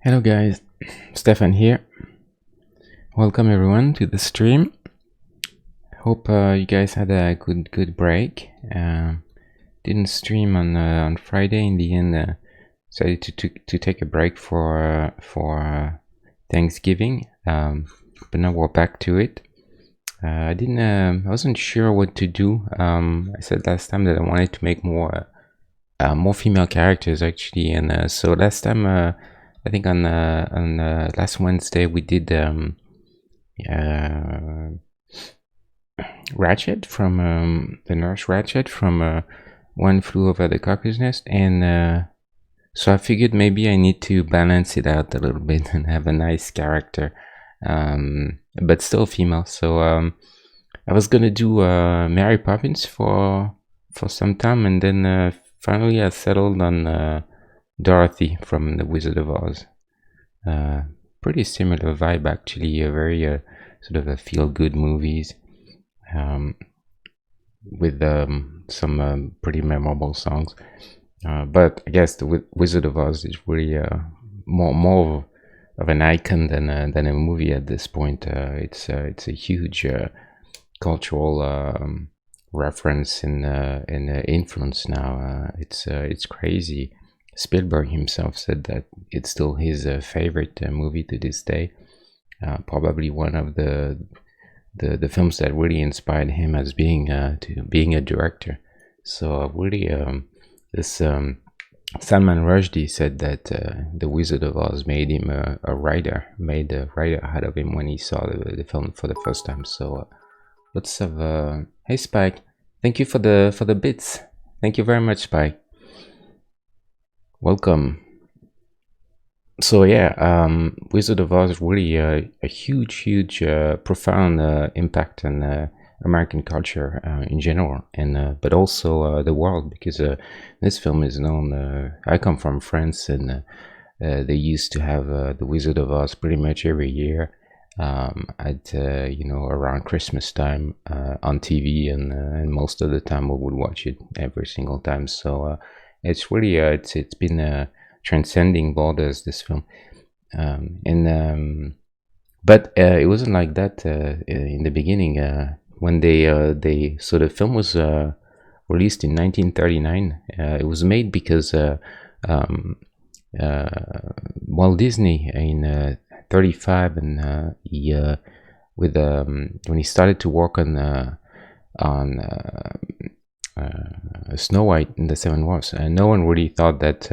Hello guys, Stefan here. Welcome everyone to the stream. Hope you guys had a good break. Didn't stream on Friday. In the end, decided to take a break for Thanksgiving. But now we're back to it. I wasn't sure what to do. I said last time that I wanted to make more female characters actually, and so last time. I think on last Wednesday we did Ratchet from the nurse Ratchet from One Flew Over the Cuckoo's Nest, and so I figured maybe I need to balance it out a little bit and have a nice character, but still female. So I was gonna do Mary Poppins for some time, and then finally I settled on Dorothy from The Wizard of Oz. Pretty similar vibe actually, a very sort of a feel-good movies with some pretty memorable songs. But I guess The Wizard of Oz is really more of an icon than a movie at this point. It's a huge cultural reference and influence now. It's crazy. Spielberg himself said that it's still his favorite movie to this day. Probably one of the films that really inspired him as being a director. So really, this Salman Rushdie said that The Wizard of Oz made him a writer, made a writer out of him when he saw the film for the first time. So lots of hey Spike, thank you for the bits. Thank you very much, Spike. Welcome. So yeah, Wizard of Oz really a huge, profound impact on American culture in general, and but also the world, because this film is known. I come from France, and they used to have the Wizard of Oz pretty much every year at around Christmas time on TV, and most of the time we would watch it every single time. So it's really it's been transcending borders, this film, but it wasn't like that in the beginning. When so the film was released in 1939. It was made because Walt Disney in 35, and he when he started to work on Snow White and the Seven Dwarfs, no one really thought that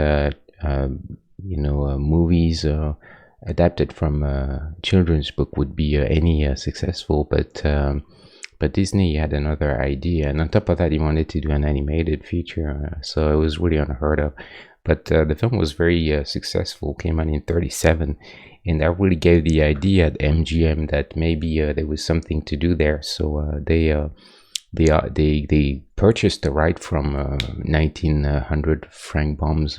movies adapted from a children's book would be any successful, but Disney had another idea, and on top of that he wanted to do an animated feature, so it was really unheard of. But the film was very successful, came out in 37, and that really gave the idea at MGM that maybe there was something to do there. So they purchased the right from 1900 Frank Baum's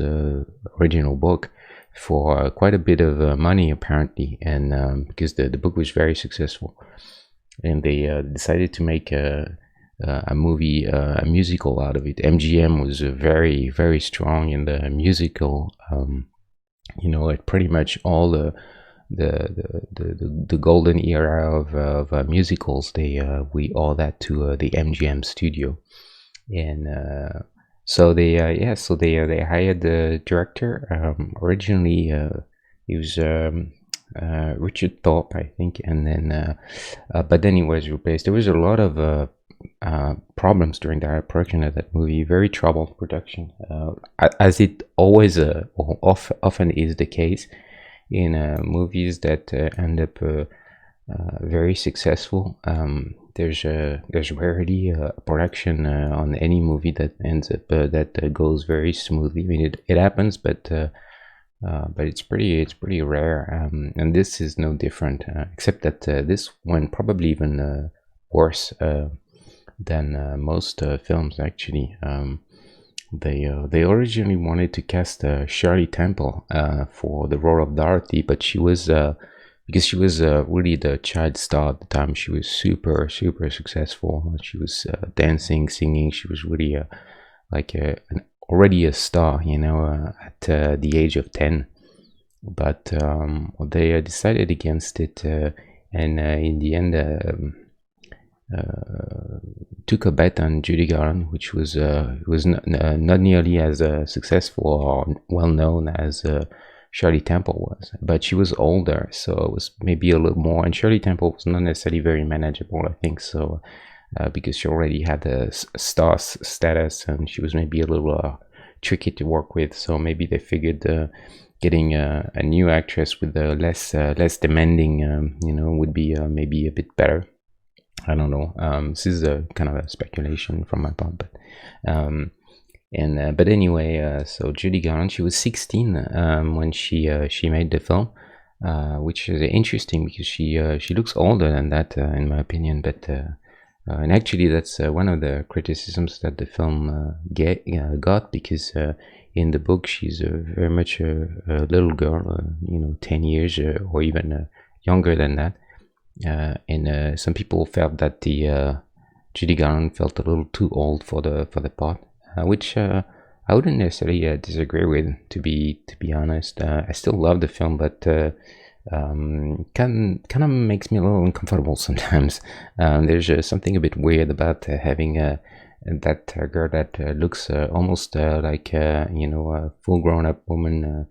original book for quite a bit of money, apparently, and because the book was very successful, and they decided to make a movie, a musical out of it. MGM was very, very strong in the musical. At pretty much all the golden era of musicals, we owe that to the MGM studio, and so they hired the director. Originally, he was Richard Thorpe, I think, and then but then he was replaced. There was a lot of problems during the production of that movie. Very troubled production, as it always often is the case in movies that end up very successful. There's rarely a production on any movie that ends up that goes very smoothly. I mean, it happens, but it's pretty rare, and this is no different, except that this one probably even worse than most films, actually. They originally wanted to cast Shirley Temple for the role of Dorothy, but she was because she was really the child star at the time. She was super successful. She was dancing, singing. She was really already a star, at the age of 10. but they decided against it, and in the end took a bet on Judy Garland, which was not nearly as successful or well known as Shirley Temple was, but she was older, so it was maybe a little more. And Shirley Temple was not necessarily very manageable, I think, so because she already had the star status, and she was maybe a little tricky to work with. So maybe they figured getting a new actress with a less demanding, would be maybe a bit better. I don't know. This is a kind of a speculation from my part, but but anyway, so Judy Garland, she was 16 when she made the film, which is interesting because she looks older than that, in my opinion. But and actually, that's one of the criticisms that the film got, because in the book she's very much a little girl, 10 years or even younger than that. And some people felt that the Judy Garland felt a little too old for the part, which I wouldn't necessarily disagree with. To be honest, I still love the film, but kind of makes me a little uncomfortable sometimes. There's something a bit weird about having that girl that looks almost like a full grown-up woman.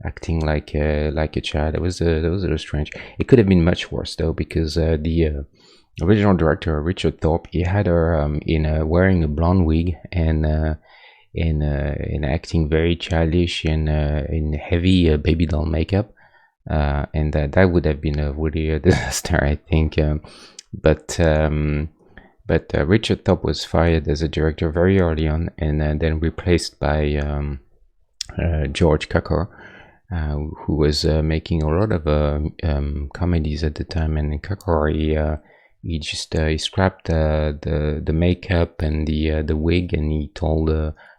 Acting like a child. That was a little strange. It could have been much worse though, because the original director, Richard Thorpe, he had her in wearing a blonde wig and in acting very childish and in heavy baby doll makeup, and that would have been a really disaster, I think. But Richard Thorpe was fired as a director very early on, and then replaced by George Cukor, who was making a lot of comedies at the time. And Cukor, he just he scrapped the makeup and the wig, and he told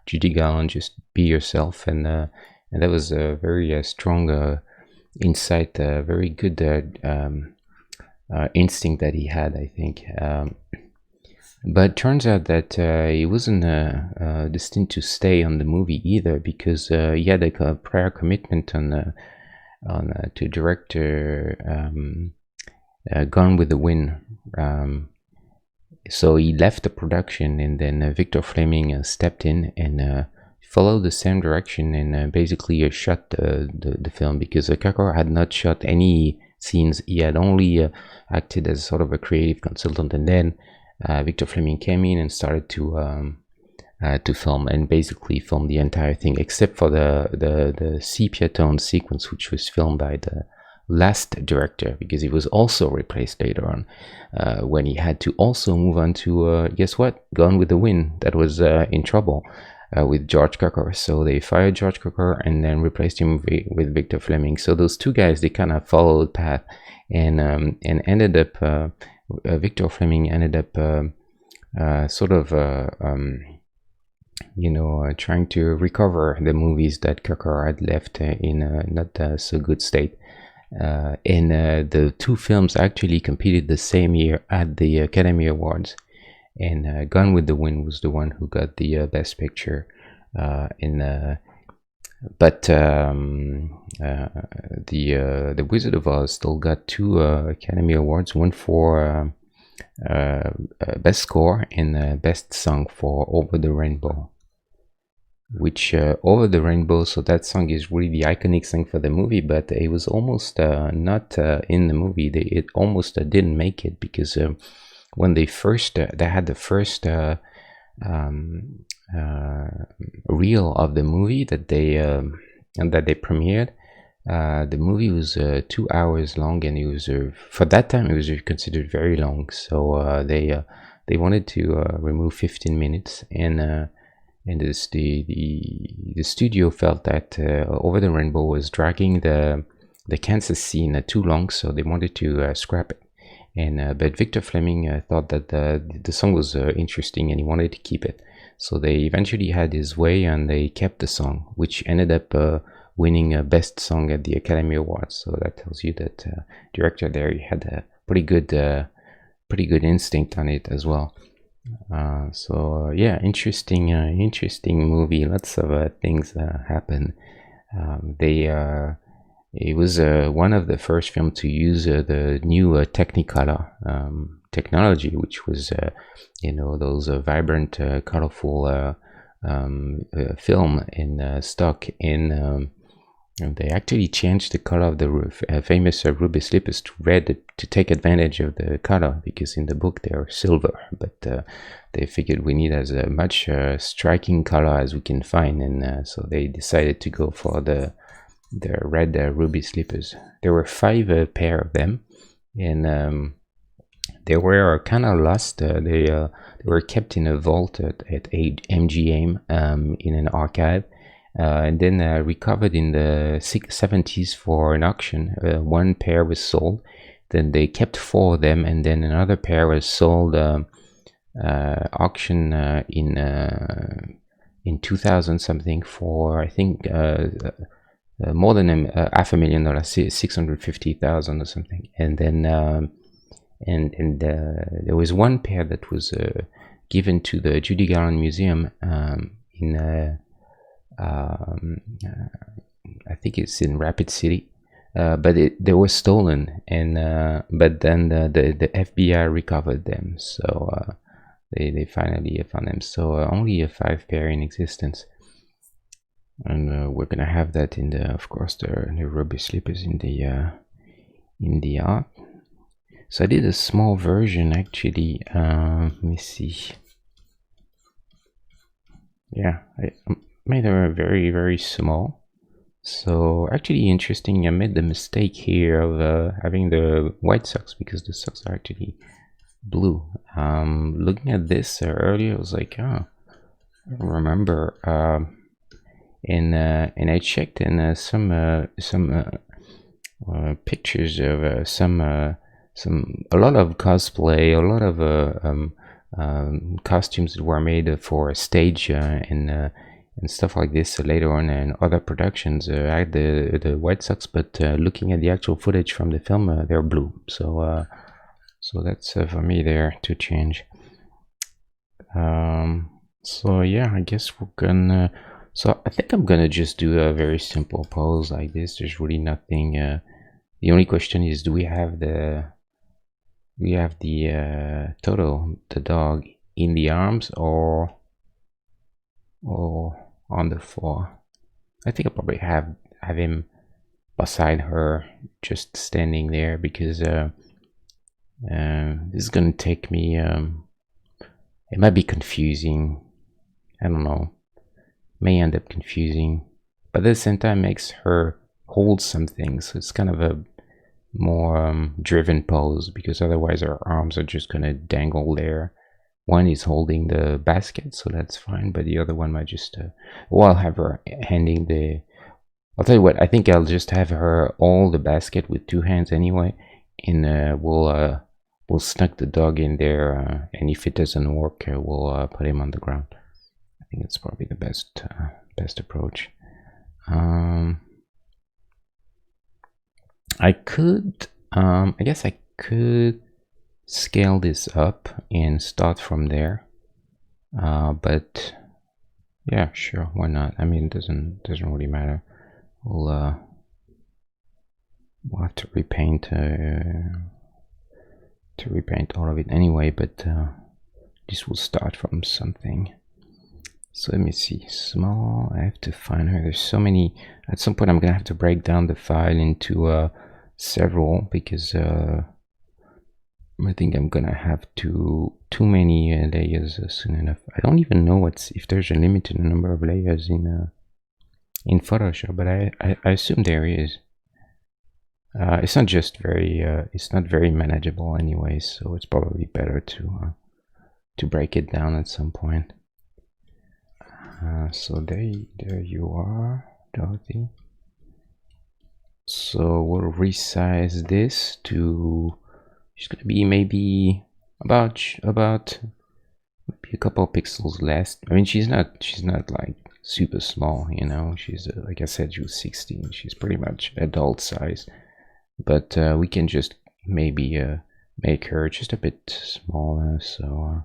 Judy Garland, just be yourself, and that was a very strong insight, very good instinct that he had, I think. But to out that he wasn't destined to stay on the movie either, because he had a prior commitment on to direct Gone with the Wind. So he left the production, and then Victor Fleming stepped in and followed the same direction, and basically shot the film, because Cukor had not shot any scenes. He had only acted as sort of a creative consultant, and then Victor Fleming came in and started to film, and basically filmed the entire thing, except for the sepia tone sequence, which was filmed by the last director, because he was also replaced later on, when he had to also move on to guess what, Gone with the Wind, that was in trouble with George Cukor. So they fired George Cukor and then replaced him with Victor Fleming. So those two guys, they kind of followed the path, and ended up Victor Fleming ended up sort of trying to recover the movies that Cukor had left in a not so good state. And the two films actually competed the same year at the Academy Awards, and Gone with the Wind was the one who got the Best Picture. But the Wizard of Oz still got two Academy Awards, one for Best Score and Best Song for Over the Rainbow. Which Over the Rainbow, so that song is really the iconic song for the movie, but it was almost not in the movie. It almost didn't make it, because when they had the first reel of the movie that they premiered. The movie was 2 hours long, and it was for that time it was considered very long. So they wanted to remove 15 minutes, and the studio felt that Over the Rainbow was dragging the Kansas scene too long, so they wanted to scrap it. And but Victor Fleming thought that the song was interesting, and he wanted to keep it. So they eventually had his way, and they kept the song, which ended up winning Best Song at the Academy Awards. So that tells you that director there, he had a pretty good instinct on it as well. Yeah, interesting movie. Lots of things happen. it was one of the first films to use the new Technicolor technology, which was those vibrant, colorful film in stock in. And they actually changed the color of the famous ruby slippers to red to take advantage of the color, because in the book they are silver, but they figured we need as much striking color as we can find, and so they decided to go for the red ruby slippers. There were 5 pair of them, and they were kind of lost. They were kept in a vault at MGM in an archive. And then recovered in the 70s for an auction. One pair was sold, then they kept 4 of them, and then another pair was sold auction in 2000 something for, I think, more than $500,000, 650,000 or something. And then there was one pair that was given to the Judy Garland Museum in I think it's in Rapid City, but they were stolen, and but then the FBI recovered them, so they finally found them. So only 5 pair in existence, and we're gonna have that in the, of course, the ruby slippers in the art. So I did a small version actually. Let me see. Yeah, I made her very, very small. So actually interesting, I made the mistake here of having the white socks, because the socks are actually blue. Looking at this earlier, I was like, oh, I don't remember. And I checked, and some pictures of a lot of cosplay, a lot of costumes that were made for a stage and stuff like this later on in other productions. I had the white socks, but looking at the actual footage from the film, they're blue. So that's for me there to change. So yeah, I guess we're gonna. So I think I'm gonna just do a very simple pose like this. There's really nothing. The only question is, do we have the Toto, the dog, in the arms or on the floor? I think I'll probably have him beside her, just standing there, because this is gonna take me. It might be confusing. I don't know. May end up confusing, but at the same time makes her hold something. So it's kind of a more driven pose, because otherwise her arms are just gonna dangle there. One is holding the basket, so that's fine, but the other one might just I'll have her handing the. I'll tell you what, I think I'll just have her hold the basket with 2 hands anyway, and we'll snuck the dog in there, and if it doesn't work, we'll put him on the ground. I think it's probably the best approach. I guess I could scale this up and start from there, but yeah, sure, why not? I mean, it doesn't really matter. We'll have to repaint all of it anyway, but this will start from something. So let me see. Small. I have to find her. There's so many. At some point, I'm gonna have to break down the file into several, because I think I'm gonna have too many layers soon enough. I don't even know if there's a limited number of layers in Photoshop, but I assume there is. It's not just very. It's not very manageable anyway, so it's probably better to break it down at some point. So there you are, Dorothy. So we'll resize this to. She's gonna be maybe about maybe a couple of pixels less. I mean, she's not like super small, you know. She's like I said, she was 16. She's pretty much adult size, but we can just maybe make her just a bit smaller, so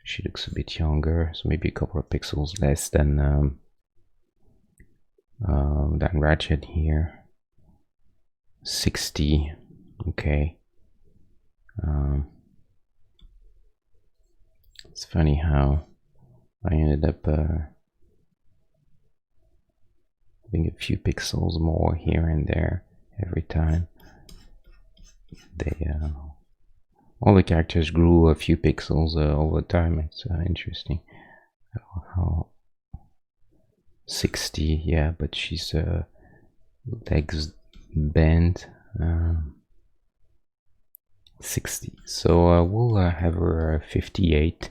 she looks a bit younger. So maybe a couple of pixels less than Ratchet here. 60. Okay. It's funny how I ended up having a few pixels more here and there every time. They all the characters grew a few pixels over time. It's interesting how 60, yeah, but she's legs bent. 60. So we'll have her 58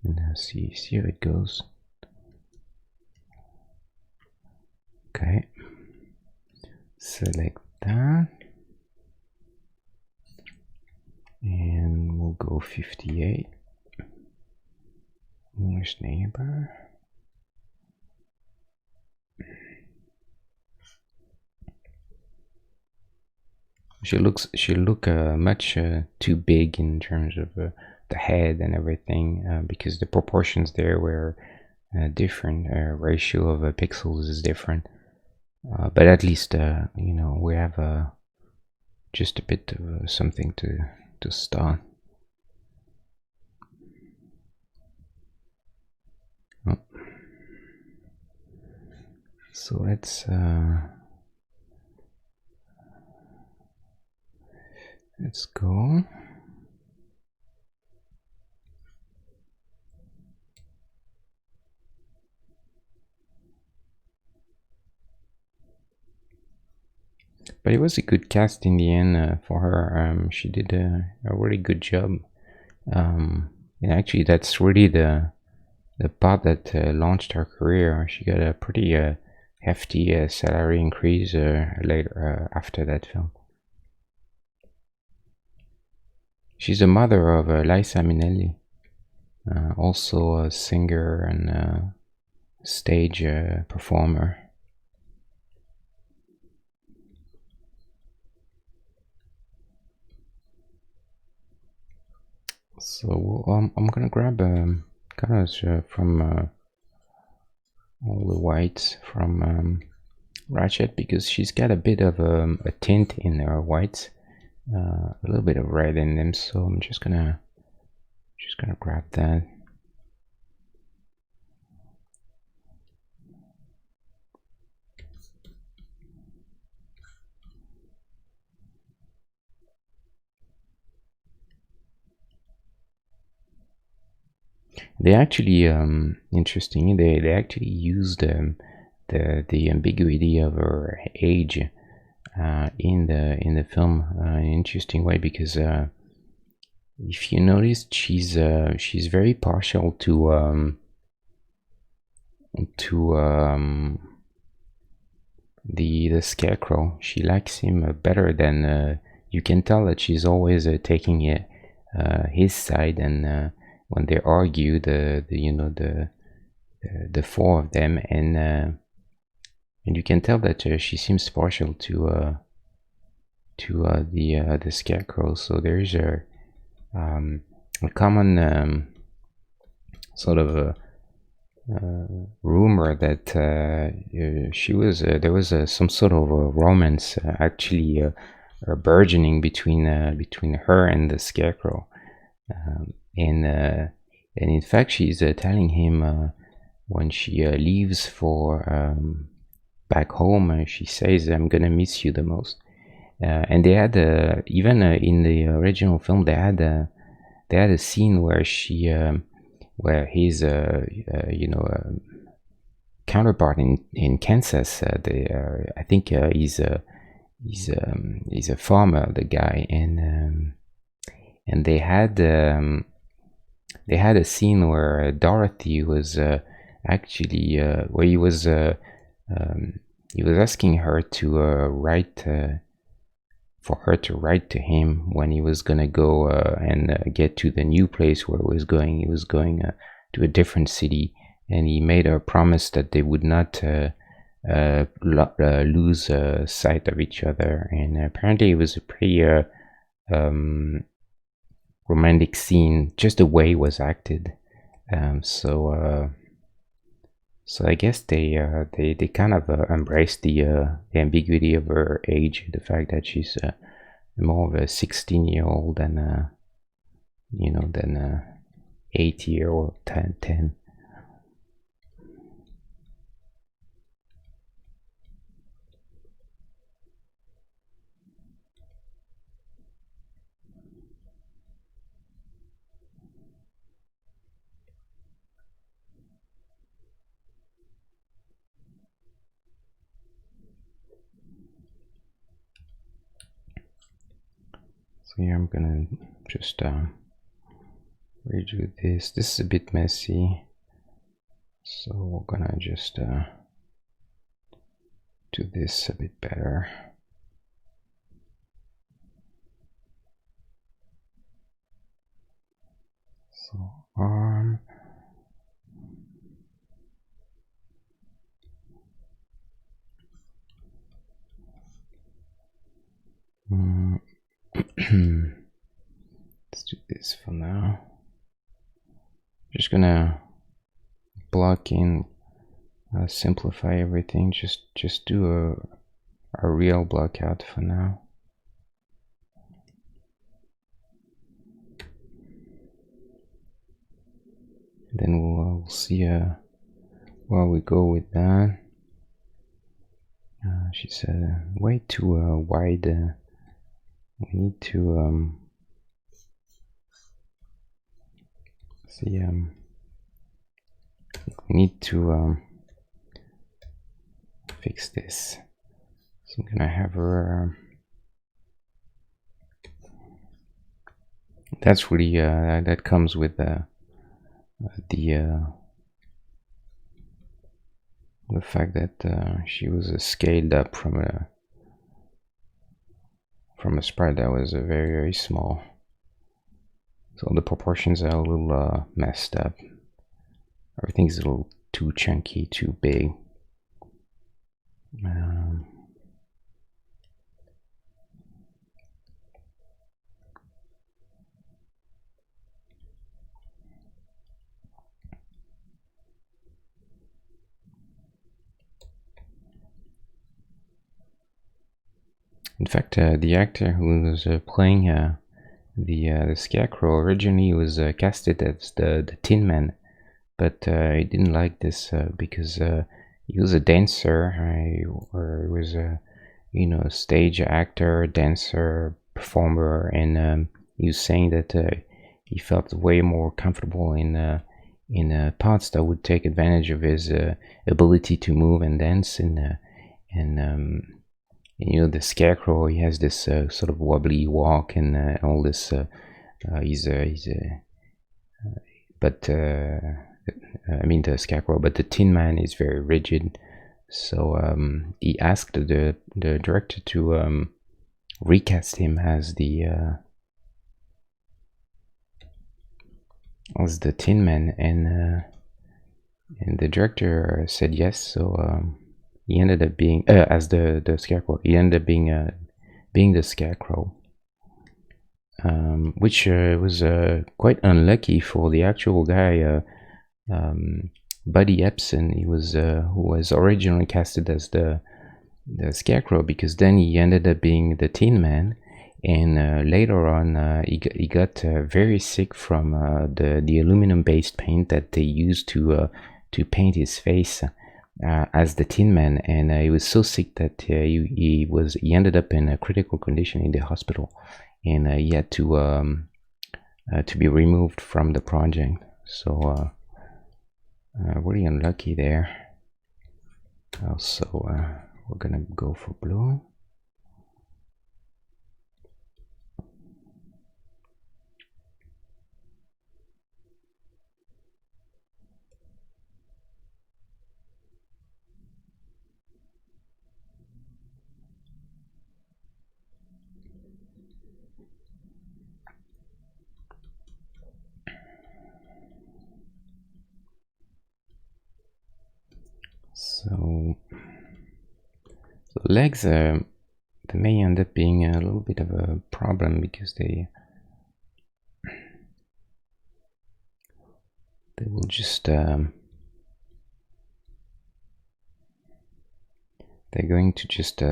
and see how it goes. Okay, select that and we'll go 58. English neighbor. She look much too big in terms of the head and everything, because the proportions there were different. Ratio of pixels is different, but at least you know, we have just a bit of something to start. Oh. So let's go. But it was a good cast in the end for her. She did a really good job. And actually, that's really the part that launched her career. She got a pretty hefty salary increase later after that film. She's the mother of Liza Minnelli, also a singer and stage performer. So I'm gonna grab colors from all the whites from Ratchet, because she's got a bit of a tint in her whites, a little bit of red in them. So I'm just gonna grab that. They actually interesting. They actually used the ambiguity of her age in the film in an interesting way, because if you notice, she's very partial to the Scarecrow. She likes him better than you can tell that she's always taking his side, and when they argue, the four of them, and you can tell that she seems partial to the Scarecrow. So there's a common sort of a rumor that she was there was some sort of a romance actually burgeoning between her and the Scarecrow, and in fact she's telling him when she leaves for back home, she says, "I'm gonna miss you the most." And they had even in the original film, they had a scene where she where his counterpart in Kansas, I think he's a farmer, the guy, and they had a scene where Dorothy was actually where he was asking her to write for her to write to him when he was gonna go and get to the new place where he was going. He was going to a different city, and he made her promise that they would not lose sight of each other. And apparently, it was a pretty romantic scene, just the way it was acted. So So I guess they kind of embrace the ambiguity of her age, the fact that she's more of a 16-year-old than than a 8-year or 10. So here I'm gonna just redo this. This is a bit messy, so we're gonna just do this a bit better. So arm. Let's do this for now. Just gonna block in, simplify everything. Just do a real block out for now. Then we'll see where we go with that. She said way too wide. We need to see. We need to fix this. So I'm gonna have her. That's really that comes with the fact that she was scaled up from a sprite that was very, very small. So the proportions are a little messed up. Everything's a little too chunky, too big. In fact, the actor who was playing the Scarecrow originally was casted as the Tin Man, but he didn't like this because he was a dancer, or he was a a stage actor, dancer, performer, and he was saying that he felt way more comfortable in parts that would take advantage of his ability to move and dance, and the Scarecrow, he has this sort of wobbly walk and all this. But I mean the Scarecrow, but the Tin Man is very rigid. So he asked the director to recast him as the Tin Man, and the director said yes. So he ended up being as the Scarecrow. He ended up being the Scarecrow, which was quite unlucky for the actual guy, Buddy Epson. He was who was originally casted as the Scarecrow, because then he ended up being the Tin Man, and later on he got very sick from the aluminum based paint that they used to paint his face as the Tin Man, and he was so sick that he ended up in a critical condition in the hospital, and he had to be removed from the project. So really unlucky there. Also, we're gonna go for blue. So legs, they may end up being a little bit of a problem, because they will just they're going to just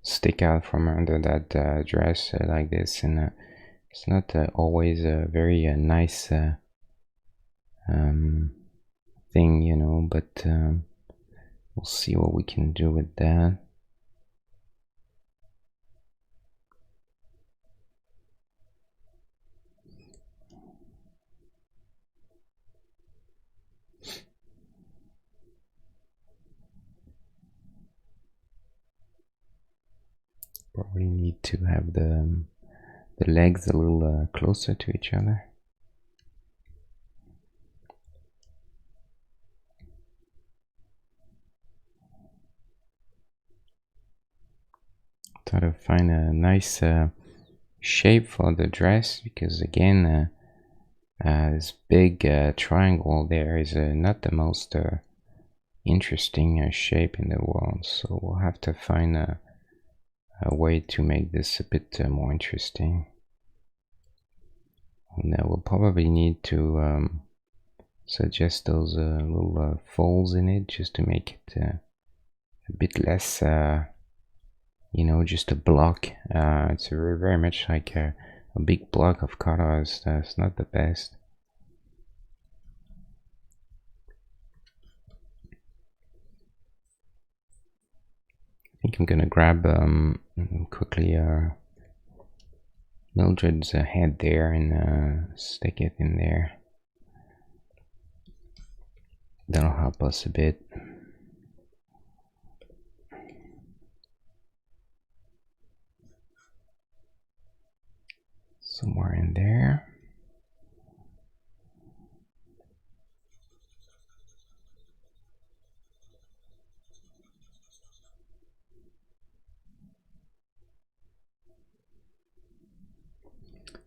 stick out from under that dress like this, and it's not always a very nice thing, you know, but we'll see what we can do with that. Probably need to have the legs a little closer to each other. Try to find a nice shape for the dress, because again this big triangle there is not the most interesting shape in the world, so we'll have to find a way to make this a bit more interesting. And we'll probably need to suggest those little folds in it, just to make it a bit less you know, just a block. It's very much like a big block of colors. That's not the best. I think I'm gonna grab quickly Mildred's head there and stick it in there. That'll help us a bit. Somewhere in there.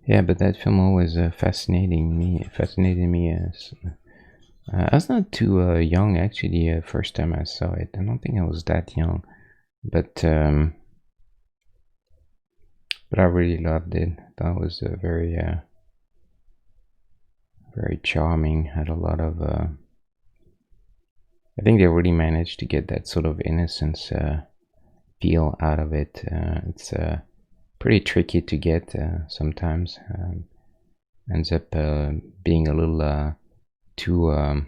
Yeah, but that film always fascinated me. I was not too young actually. First time I saw it, I don't think I was that young, but I really loved it. That was very charming. Had a lot of. I think they really managed to get that sort of innocence feel out of it. It's pretty tricky to get sometimes. Ends up being a little too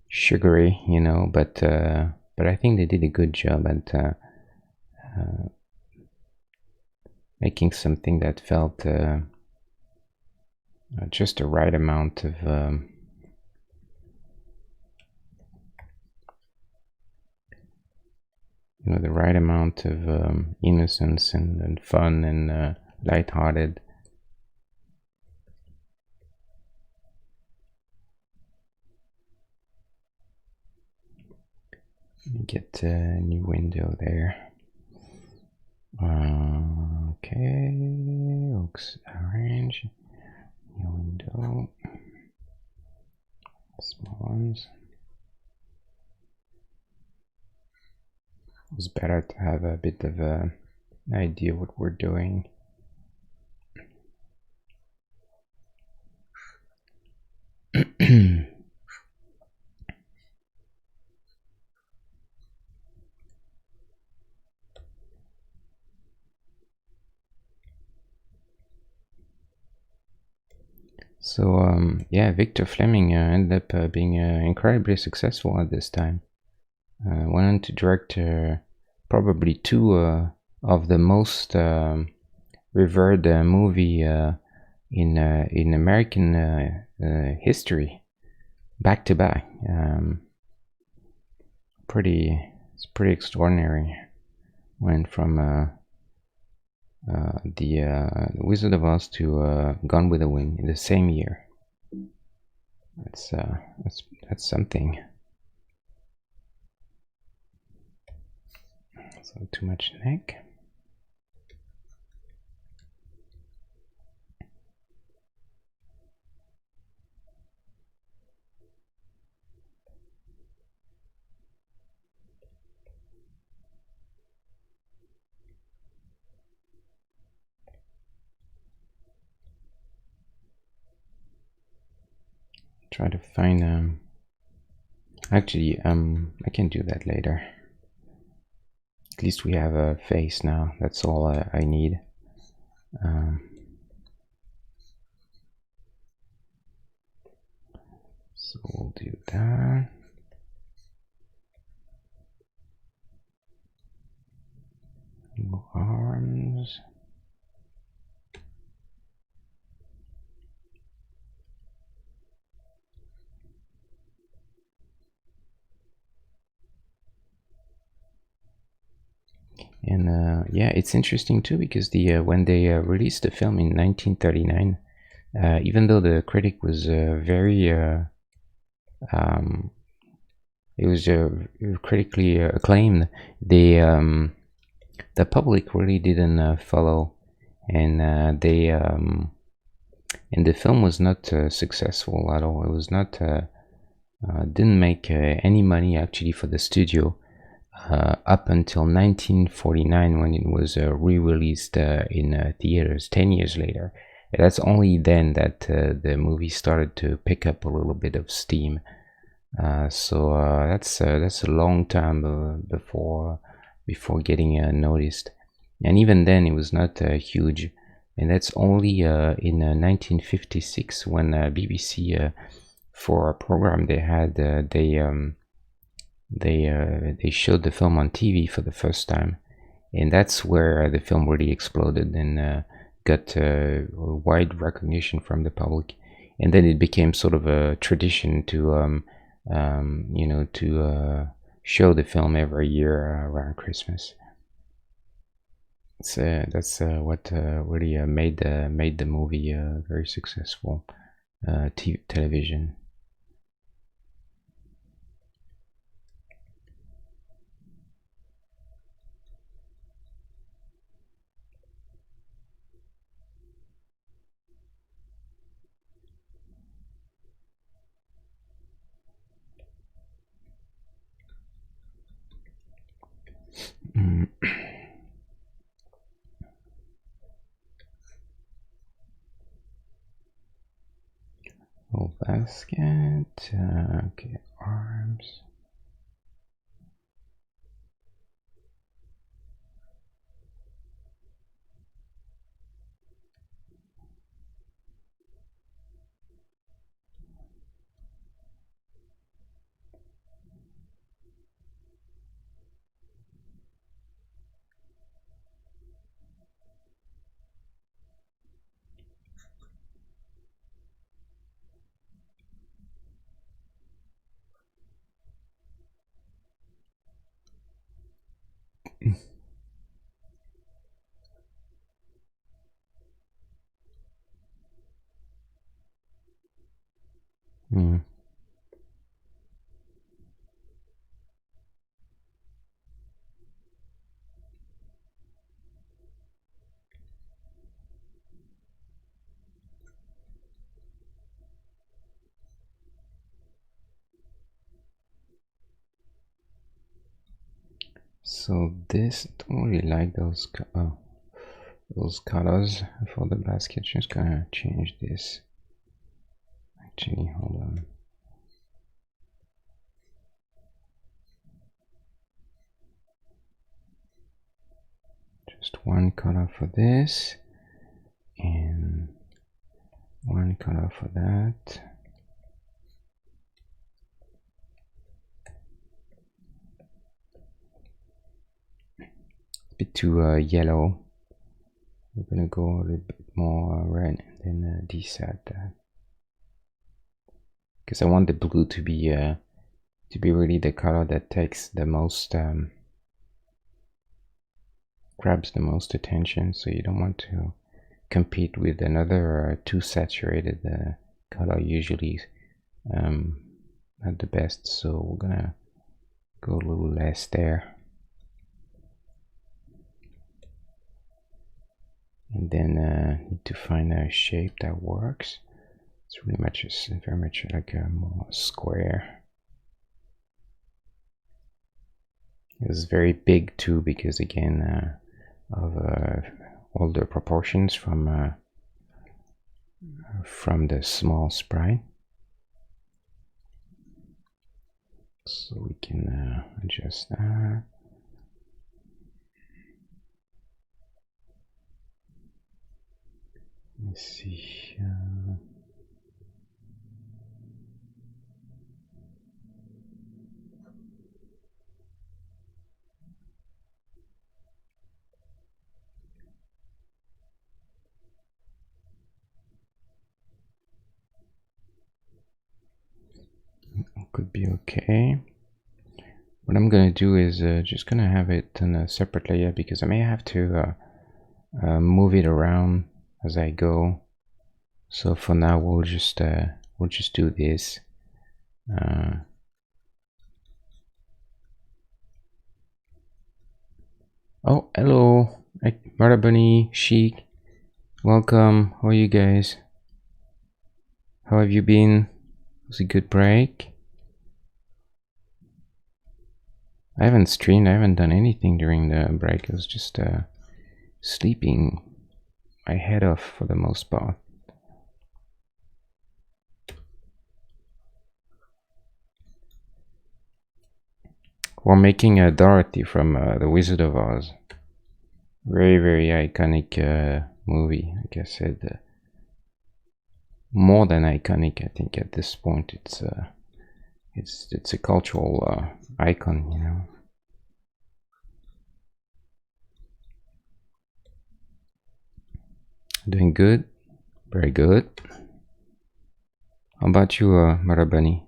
sugary, you know. But I think they did a good job at making something that felt just the right amount of you know, the right amount of innocence and fun and lighthearted. Let me get a new window there. Okay, looks orange. New window. Small ones. It's better to have a bit of an idea what we're doing. So yeah, Victor Fleming ended up being incredibly successful at this time. Went on to direct probably two of the most revered movie in American history, back to back. It's pretty extraordinary. Went from the Wizard of Oz to Gone with the Wind in the same year. That's something. So too much neck. try to find actually I can do that later. At least we have a face now. That's all I need. So we'll do that. Arms. And yeah, it's interesting too, because when they released the film in 1939, even though the critic was very it was critically acclaimed, the public really didn't follow, and and the film was not successful at all. It was not didn't make any money actually for the studio. Up until 1949, when it was re-released in theaters 10 years later. That's only then that the movie started to pick up a little bit of steam. So that's a long time before getting noticed, and even then it was not huge. And that's only in 1956 when BBC, for a program they had, they showed the film on TV for the first time, and that's where the film really exploded and got wide recognition from the public. And then it became sort of a tradition to show the film every year around Christmas. That's what really made the movie very successful television. Oh, basket. Okay, arms. Mm. So this, don't really like those colors for the basket. Just gonna change this. Actually, hold on. Just one color for this, and one color for that. A bit too yellow. We're gonna go a little bit more red, and then desat that, because I want the blue to be really the color that takes the most, grabs the most attention. So you don't want to compete with another too saturated color, usually not the best. So we're gonna go a little less there, and then need to find a shape that works. It's really very much like a more square. It's very big too, because again of all the proportions from the small sprite. So we can adjust that. Let's see. Could be okay. What I'm gonna do is just gonna have it on a separate layer because I may have to move it around as I go. So for now, we'll just do this. Oh, hello, Mara Bunny, Chic. Welcome. How are you guys? How have you been? It was a good break. I haven't streamed. I haven't done anything during the break. I was just sleeping my head off for the most part. We're making a Dorothy from The Wizard of Oz. Very, very iconic movie. Like I said, more than iconic. I think at this point, it's a cultural icon, you know. Doing good, very good. How about you, Marabani?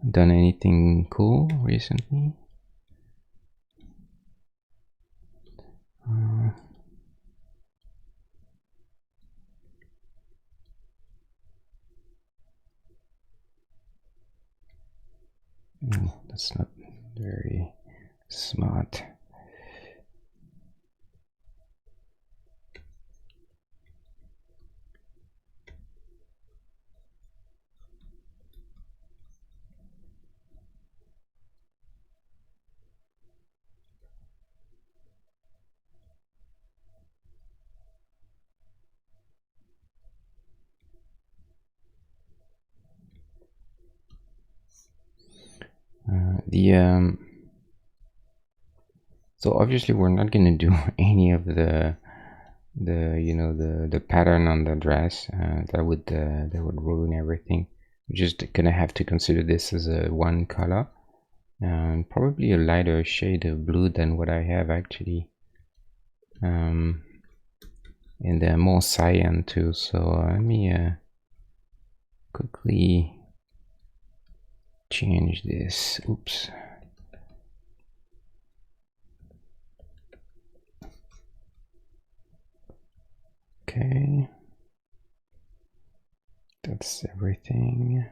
Done anything cool recently? That's not very smart. So obviously we're not gonna do any of the pattern on the dress. That would ruin everything. We're just gonna have to consider this as a one color, and probably a lighter shade of blue than what I have actually, and more cyan too. So let me quickly change this. Oops. Okay, that's everything.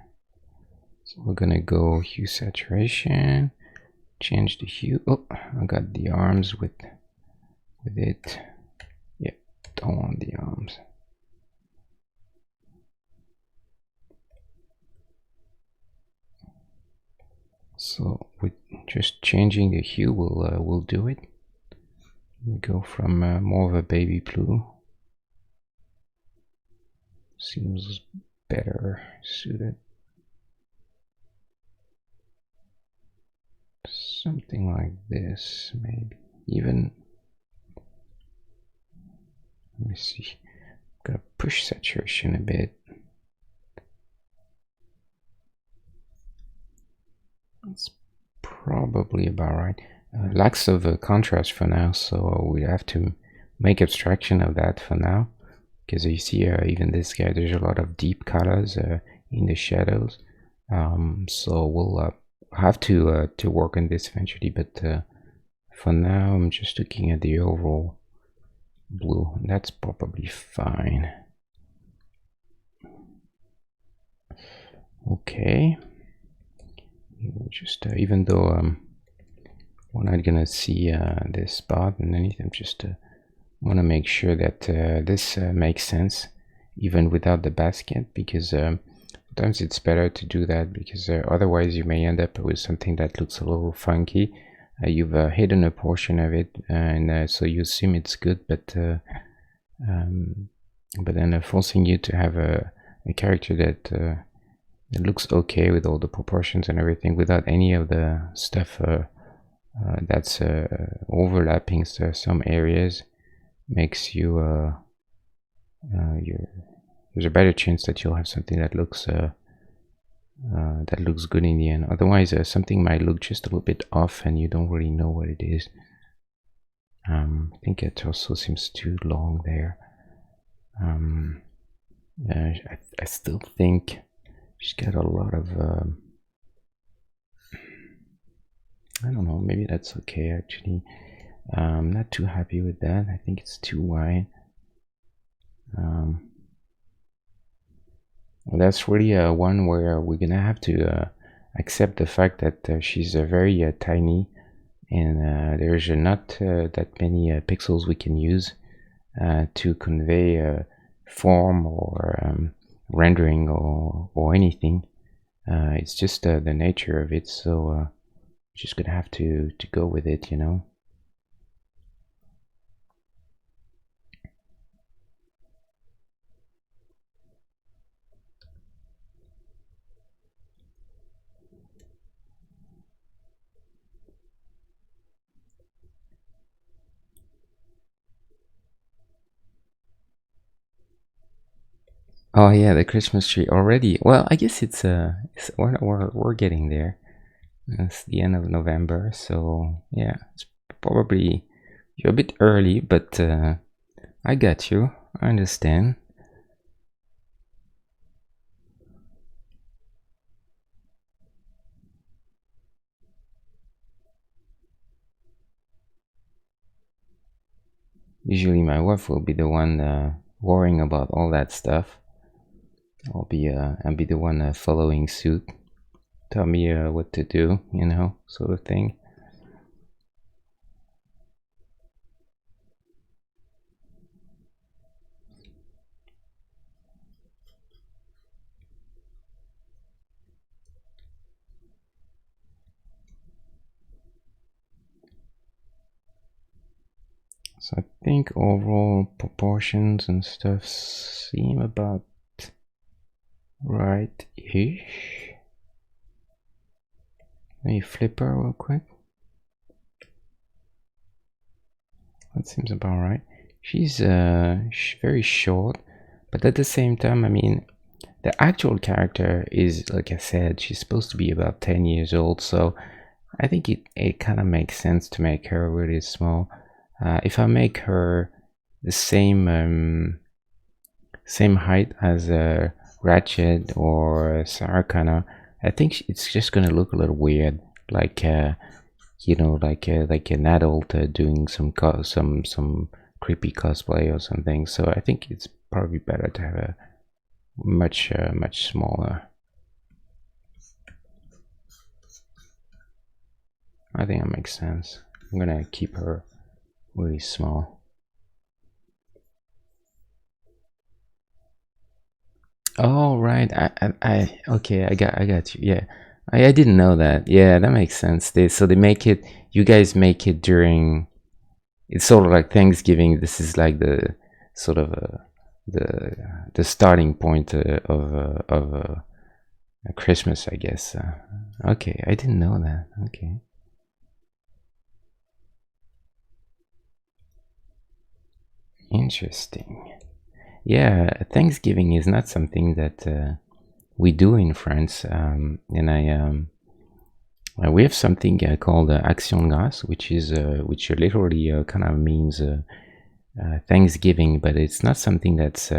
So we're gonna go hue saturation, change the hue. Oh, I got the arms with it. Yeah, don't want the arms. So with just changing the hue, we'll do it. We go from more of a baby blue. Seems better suited. Something like this, maybe. Even, let me see. Gotta push saturation a bit. That's probably about right. Lacks of contrast for now, so we have to make abstraction of that for now. Because you see, even this guy, there's a lot of deep colors in the shadows. So we'll have to work on this eventually, but for now I'm just looking at the overall blue. That's probably fine. Okay, just even though we're not gonna see this spot and anything, just want to make sure that this makes sense even without the basket, because sometimes it's better to do that, because otherwise you may end up with something that looks a little funky. You've hidden a portion of it, and so you assume it's good, but then forcing you to have a character that It looks okay with all the proportions and everything, without any of the stuff that's overlapping. So some areas makes you there's a better chance that you'll have something that looks good in the end. Otherwise, something might look just a little bit off, and you don't really know what it is. I think it also seems too long there. I still think she's got a lot of I don't know, maybe that's okay actually. I'm not too happy with that. I think it's too wide. Well, that's really one where we're gonna have to accept the fact that she's very tiny, and there's not that many pixels we can use to convey form or rendering or anything. It's just the nature of it, so just gonna have to go with it, you know. Oh yeah, the Christmas tree already. Well, I guess it's we're getting there. It's the end of November, so yeah, it's probably you're a bit early, but I got you. I understand. Usually, my wife will be the one worrying about all that stuff. I'll be the one following suit. Tell me what to do, you know, sort of thing. So I think overall proportions and stuff seem about right-ish. Let me flip her real quick. That seems about right. She's very short, but at the same time, I mean, the actual character is, like I said, she's supposed to be about 10 years old, so I think it kind of makes sense to make her really small. If I make her the same height as Ratchet or Sarah Connor, I think it's just gonna look a little weird, like you know, like an adult doing some creepy cosplay or something. So I think it's probably better to have a much smaller. I think that makes sense. I'm gonna keep her really small. Oh right, okay, I got you. Yeah, I didn't know that. Yeah, that makes sense. They make it. You guys make it during. It's sort of like Thanksgiving. This is like the sort of the starting point of Christmas, I guess. Okay, I didn't know that. Okay, interesting. Yeah, Thanksgiving is not something that we do in France, and we have something called Action Grâce, which literally kind of means Thanksgiving, but it's not something that's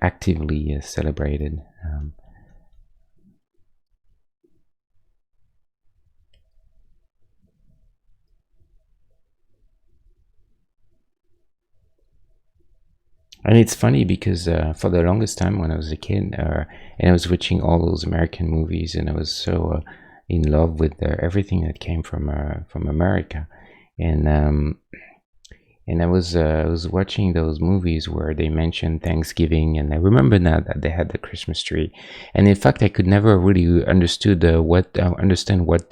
actively celebrated. And it's funny because for the longest time when I was a kid, and I was watching all those American movies, and I was so in love with everything that came from America, and I was watching those movies where they mentioned Thanksgiving, and I remember now that they had the Christmas tree, and in fact I could never really understand what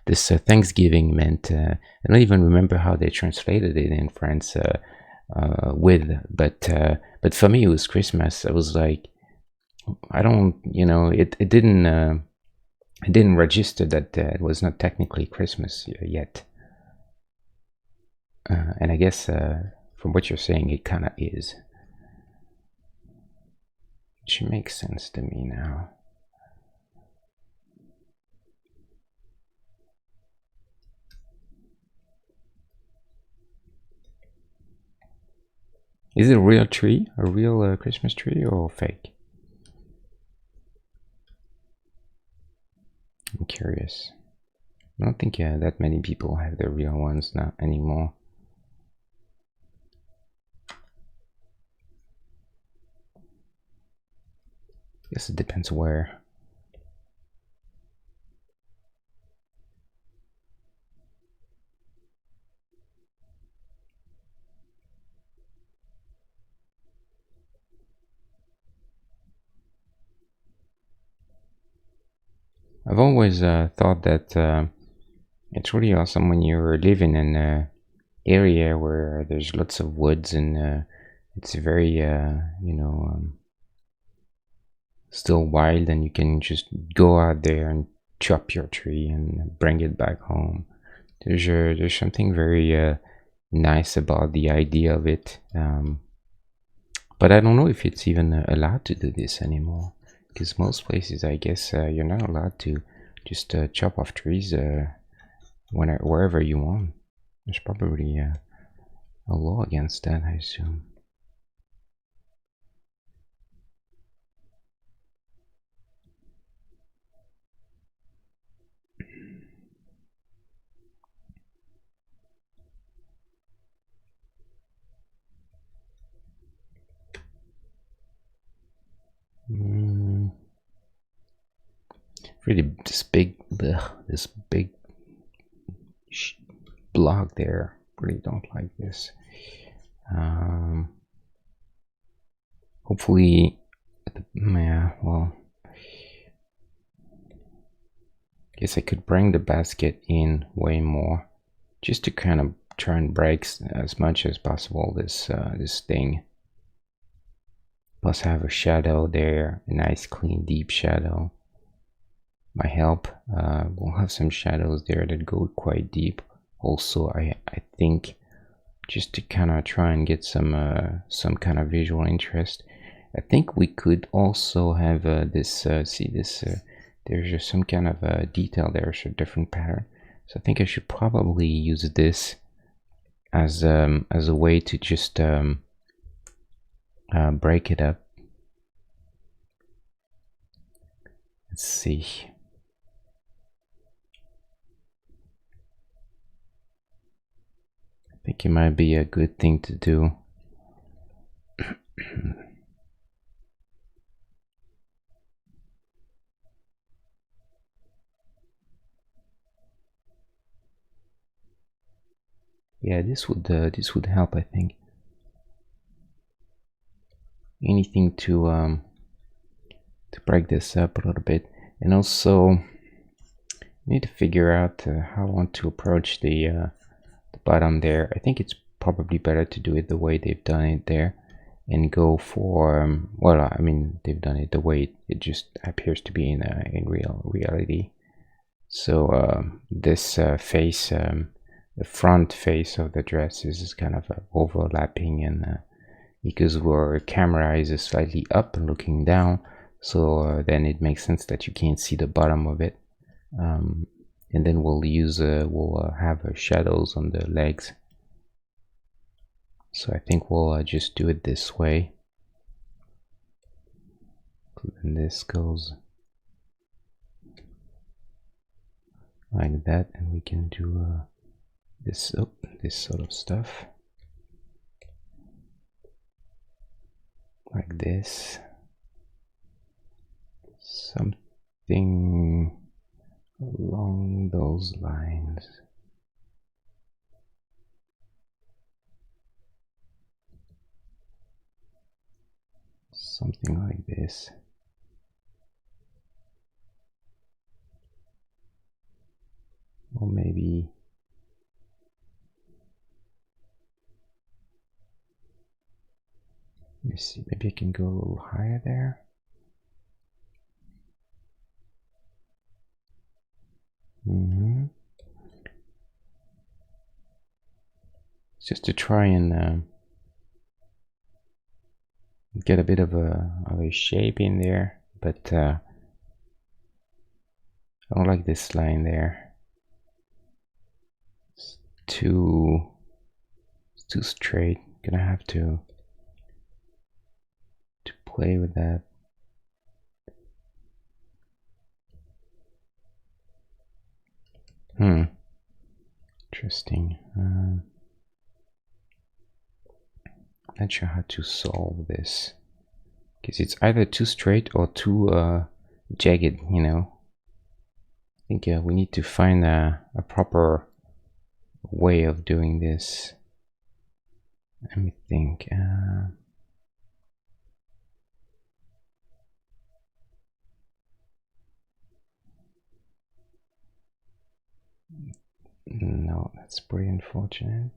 this Thanksgiving meant. I don't even remember how they translated it in France. But for me it was Christmas. I was like, I don't, you know, it didn't register that it was not technically Christmas yet. And I guess from what you're saying, it kind of is. Which makes sense to me now. Is it a real tree? A real Christmas tree or fake? I'm curious. I don't think that many people have the real ones now anymore. Guess it depends where. I've always thought that it's really awesome when you're living in an area where there's lots of woods and it's very, still wild, and you can just go out there and chop your tree and bring it back home. There's something very nice about the idea of it. But I don't know if it's even allowed to do this anymore, because most places, I guess, you're not allowed to just chop off trees wherever you want. There's probably a law against that, I assume. Really, this big block there. Really don't like this. Hopefully, yeah. Well, guess I could bring the basket in way more, just to kind of try and break as much as possible this thing. Plus, I have a shadow there, a nice, clean, deep shadow. My help. We'll have some shadows there that go quite deep. Also, I think, just to kind of try and get some kind of visual interest, I think we could also have this. See this. There's just some kind of detail there, so different pattern. So I think I should probably use this as a way to just break it up. Let's see. I think it might be a good thing to do. Yeah, this would help, I think. Anything to break this up a little bit, and also I need to figure out how I want to approach the bottom there. I think it's probably better to do it the way they've done it there, and go for well, I mean, they've done it the way it just appears to be in reality. So this face, the front face of the dress is kind of overlapping, and because our camera is slightly up and looking down, so then it makes sense that you can't see the bottom of it. And then we'll have shadows on the legs. So I think we'll just do it this way. And this goes like that, and we can do this sort of stuff like this, something along those lines. Something like this. Or maybe let me see, maybe I can go a little higher there. just to try and get a bit of a shape in there, but I don't like this line there. It's too straight. Gonna have to play with that. Interesting. Not sure how to solve this, because it's either too straight or too jagged, you know. I think we need to find a proper way of doing this. Let me think. No, that's pretty unfortunate.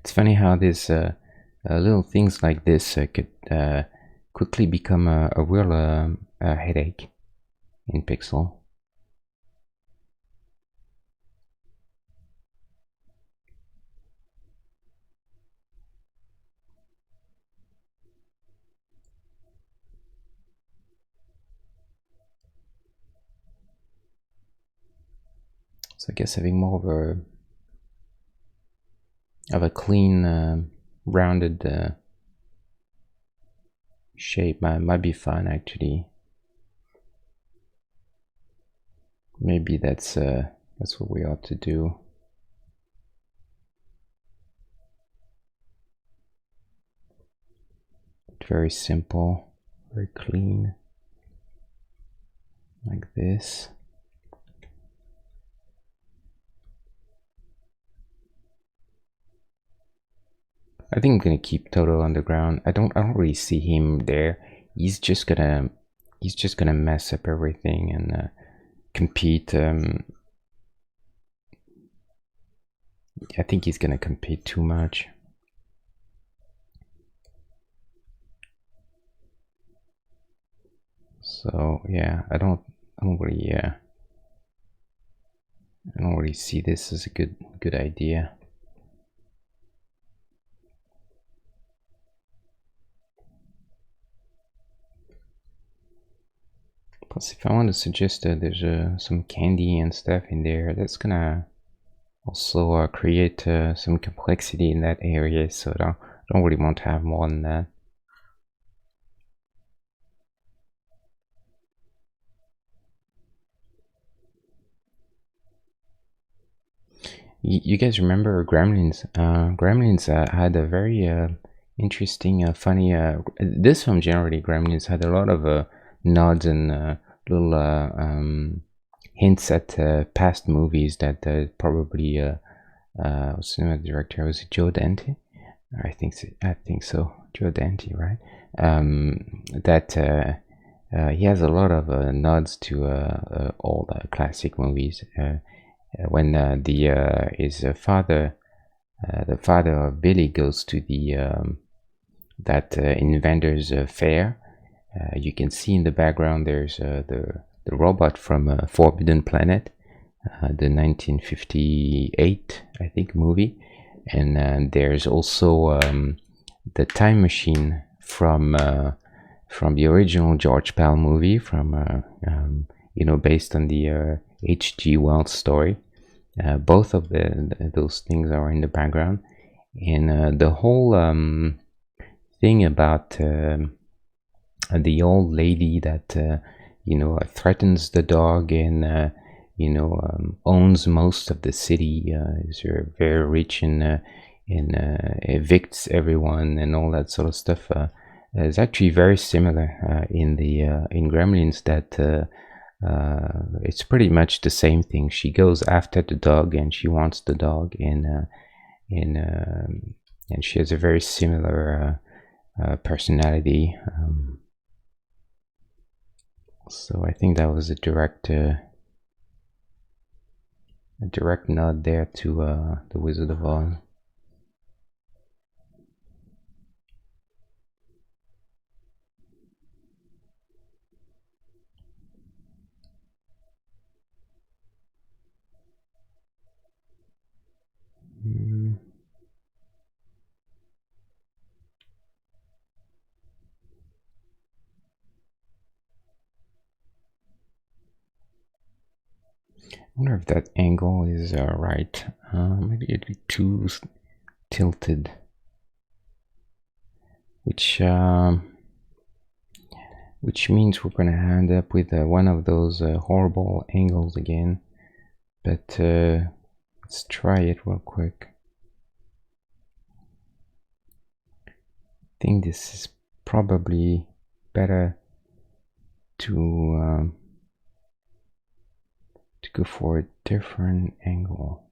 It's funny how these little things like this could quickly become a real headache in Pixel. So I guess having more of a clean, rounded shape might be fun, actually. Maybe that's what we ought to do. Very simple, very clean, like this. I think I'm gonna keep Toto underground. I don't really see him there. He's just gonna mess up everything and compete. I think he's gonna compete too much. So yeah, I don't really see this as a good idea. Plus, if I want to suggest that there's some candy and stuff in there, that's gonna also create some complexity in that area. So I don't really want to have more than that. You guys remember Gremlins? Gremlins had a very interesting, funny. This film generally, Gremlins had a lot of nods and little hints at past movies that probably what's the name of the director? Was it Joe Dante? I think so. Joe Dante, right? That he has a lot of nods to all the classic movies. When his father, the father of Billy, goes to the that inventors fair, you can see in the background there's the robot from Forbidden Planet, the 1958 I think movie, and there's also the time machine from the original George Pal movie, from based on the H.G. Wells story. Both of those things are in the background, and the whole thing about the old lady that threatens the dog and owns most of the city, is very rich and evicts everyone and all that sort of stuff. Is actually very similar in Gremlins. That it's pretty much the same thing. She goes after the dog and she wants the dog, and she has a very similar personality. So I think that was a direct nod there to the Wizard of Oz. wonder if that angle is right. Maybe it'd be too tilted, which means we're gonna end up with one of those horrible angles again. But let's try it real quick. I think this is probably better to go for a different angle.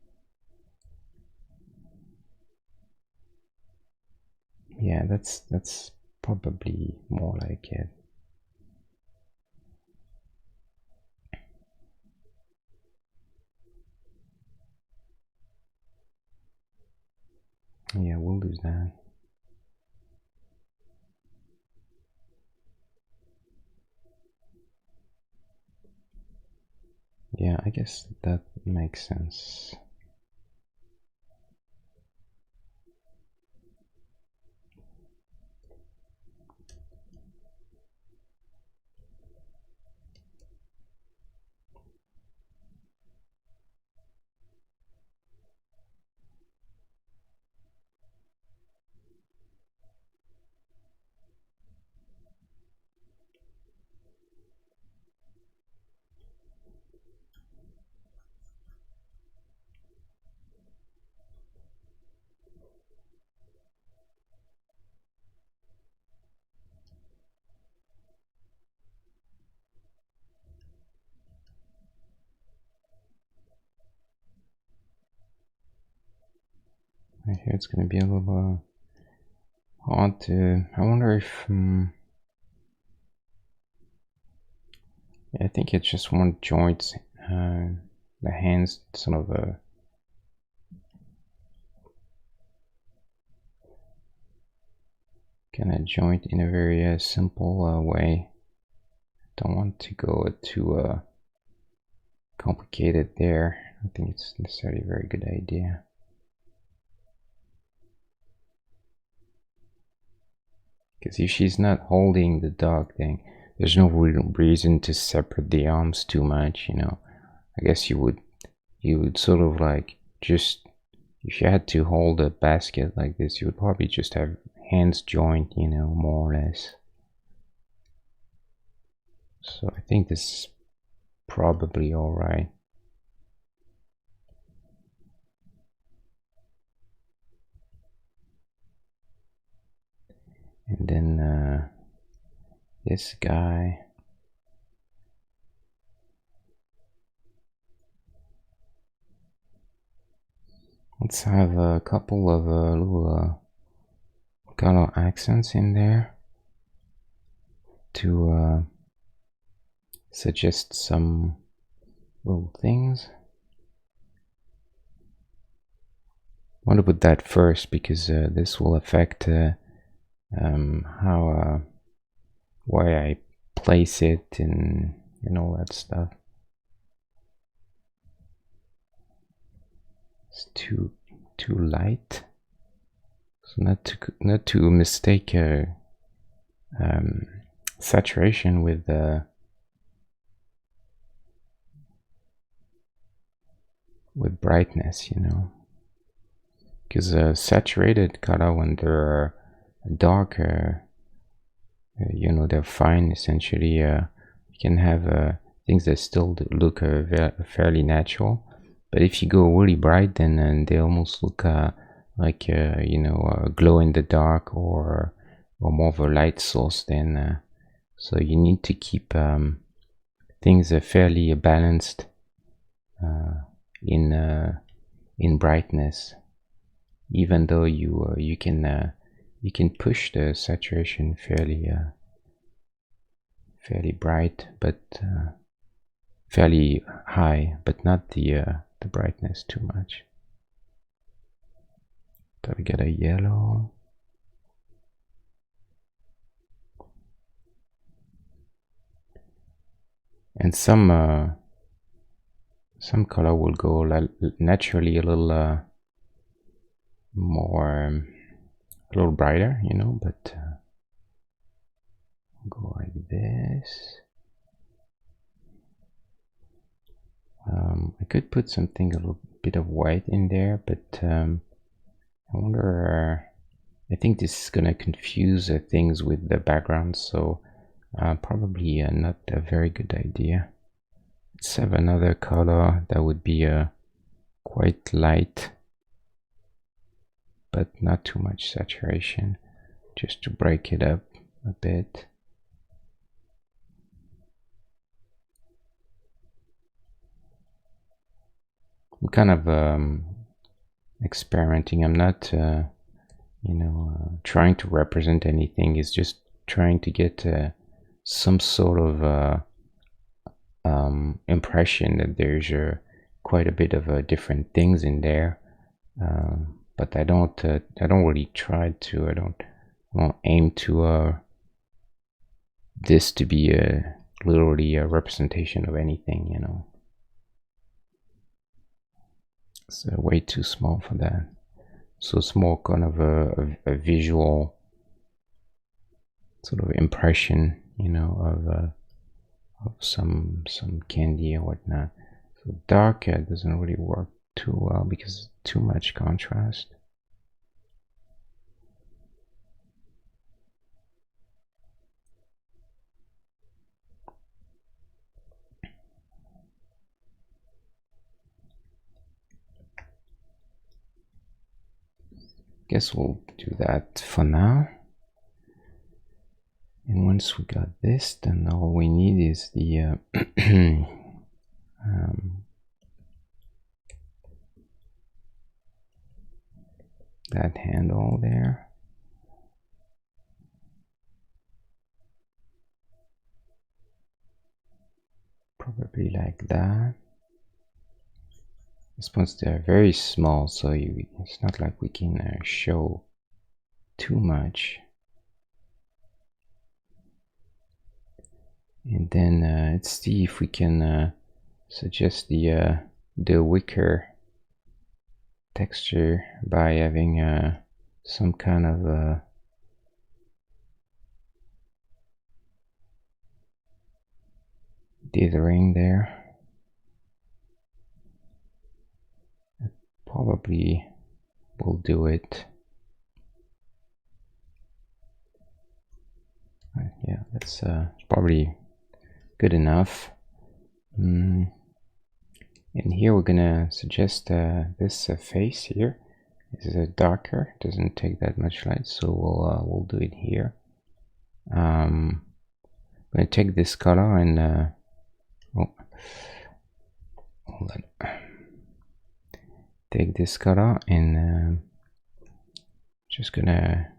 Yeah, that's probably more like it. Yeah, we'll do that. Yeah, I guess that makes sense. Right here it's going to be a little hard to... I wonder if... I think it's just one joint. The hands sort of kind of joint in a very simple way. Don't want to go too complicated there. I think it's necessarily a very good idea. Because if she's not holding the dog, then there's no reason to separate the arms too much, you know. I guess you would sort of like just, if you had to hold a basket like this, you would probably just have hands joined, you know, more or less. So I think this is probably all right. And then this guy. Let's have a couple of little color accents in there to suggest some little things. I want to put that first because this will affect how where I place it and all that stuff. It's too light, so not to mistake saturation with brightness, you know, because saturated color, when they're darker, you know, they're fine. Essentially, you can have things that still look fairly natural, but if you go really bright, then they almost look like you know, glow in the dark or more of a light source. Then so you need to keep things fairly balanced in brightness, even though you can push the saturation fairly bright, but fairly high, but not the brightness too much. Gotta get a yellow. And some color will go naturally a little more, a little brighter, you know, but go like this. I could put something, a little bit of white in there, but I wonder, I think this is gonna confuse things with the background, so probably not a very good idea. Let's have another color that would be quite light, but not too much saturation, just to break it up a bit. I'm kind of experimenting. I'm not, trying to represent anything. It's just trying to get some sort of impression that there's quite a bit of different things in there. But I don't really try to. I don't aim to this to be literally a representation of anything. It's way too small for that. So it's more kind of a visual sort of impression, of some candy or whatnot. So dark doesn't really work too well because too much contrast. Guess we'll do that for now. And once we got this, then all we need is the that handle there. Probably like that. These ones, they're very small, so it's not like we can show too much. And then let's see if we can suggest the wicker texture by having some kind of dithering there. That probably will do it. Yeah, that's probably good enough. And here we're gonna suggest this face here is darker, doesn't take that much light, so we'll do it here. I'm gonna take this color and hold on. Take this color and just gonna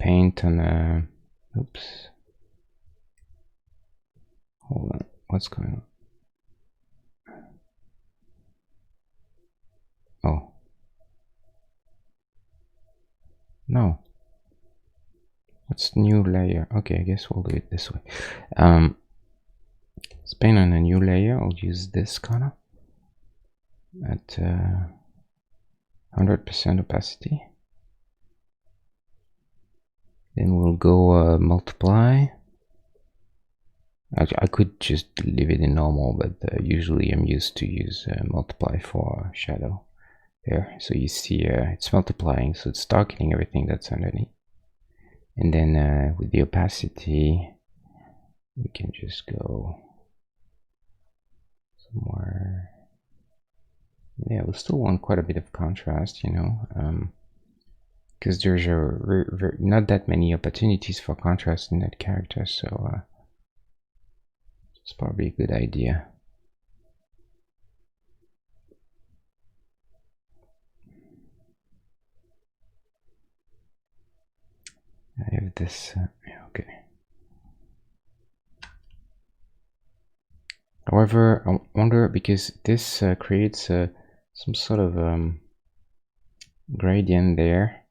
paint on oops, hold on, what's going on? Oh no, what's new layer? Okay, I guess we'll do it this way. Let's paint on a new layer. I'll use this color at 100% opacity. Then we'll go multiply. I could just leave it in normal, but usually I'm used to use multiply for shadow there. So you see it's multiplying, so it's darkening everything that's underneath. And then with the opacity, we can just go somewhere. Yeah, we still want quite a bit of contrast, because there's not that many opportunities for contrast in that character, so it's probably a good idea. I have this, okay. However, I wonder, because this creates some sort of gradient there,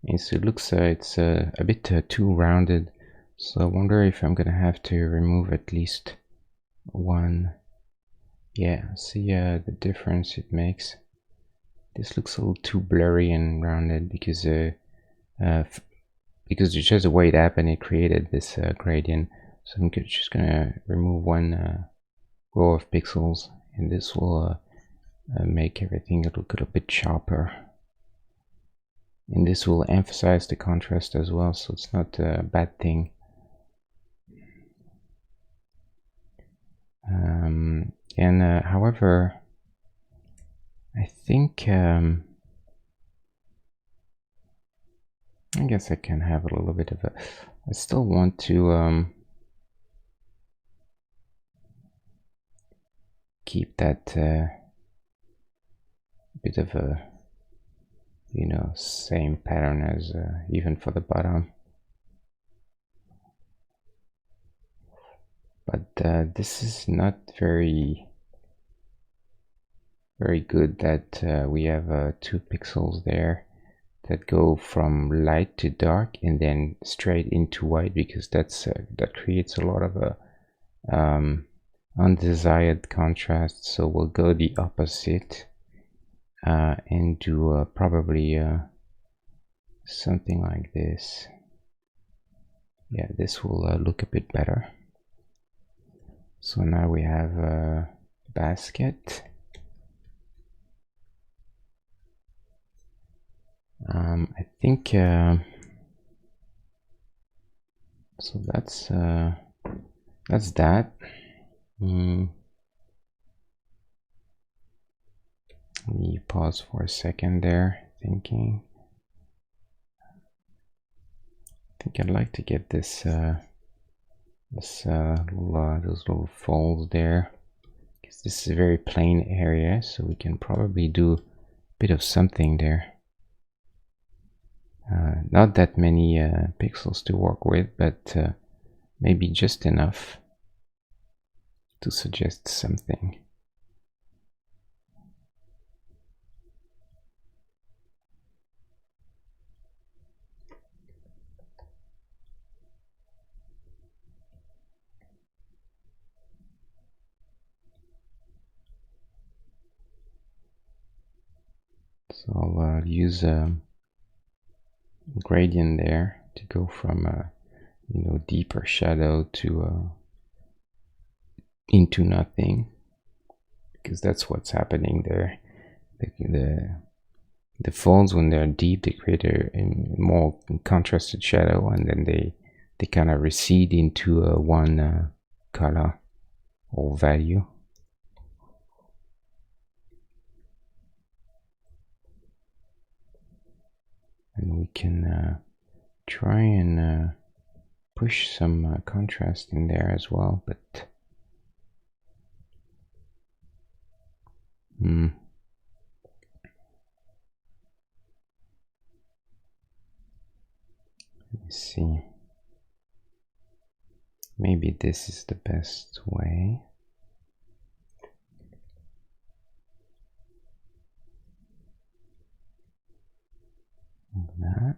and so it looks it's a bit too rounded, so I wonder if I'm gonna have to remove at least one. Yeah, see the difference it makes. This looks a little too blurry and rounded because it's just the way it happened, it created this gradient. So I'm just gonna remove one row of pixels, and this will make everything look a little bit sharper. And this will emphasize the contrast as well, so it's not a bad thing. However, I think I guess I can have a little bit of a. I still want to keep that bit of a, you know, same pattern as even for the bottom. But this is not very good that we have 2 pixels there that go from light to dark and then straight into white, because that's that creates a lot of undesired contrast. So we'll go the opposite and do probably something like this. Yeah, this will look a bit better. So now we have a basket. I think so. That's that. Let me pause for a second there, thinking. I think I'd like to get this those little folds there, because this is a very plain area, so we can probably do a bit of something there. Not that many pixels to work with, but maybe just enough to suggest something. So I'll use a gradient there to go from you know, deeper shadow to into nothing, because that's what's happening there. The folds, when they're deep, they create a more contrasted shadow, and then they kind of recede into one color or value. And we can try and push some contrast in there as well, but let's see. Maybe this is the best way. Like that.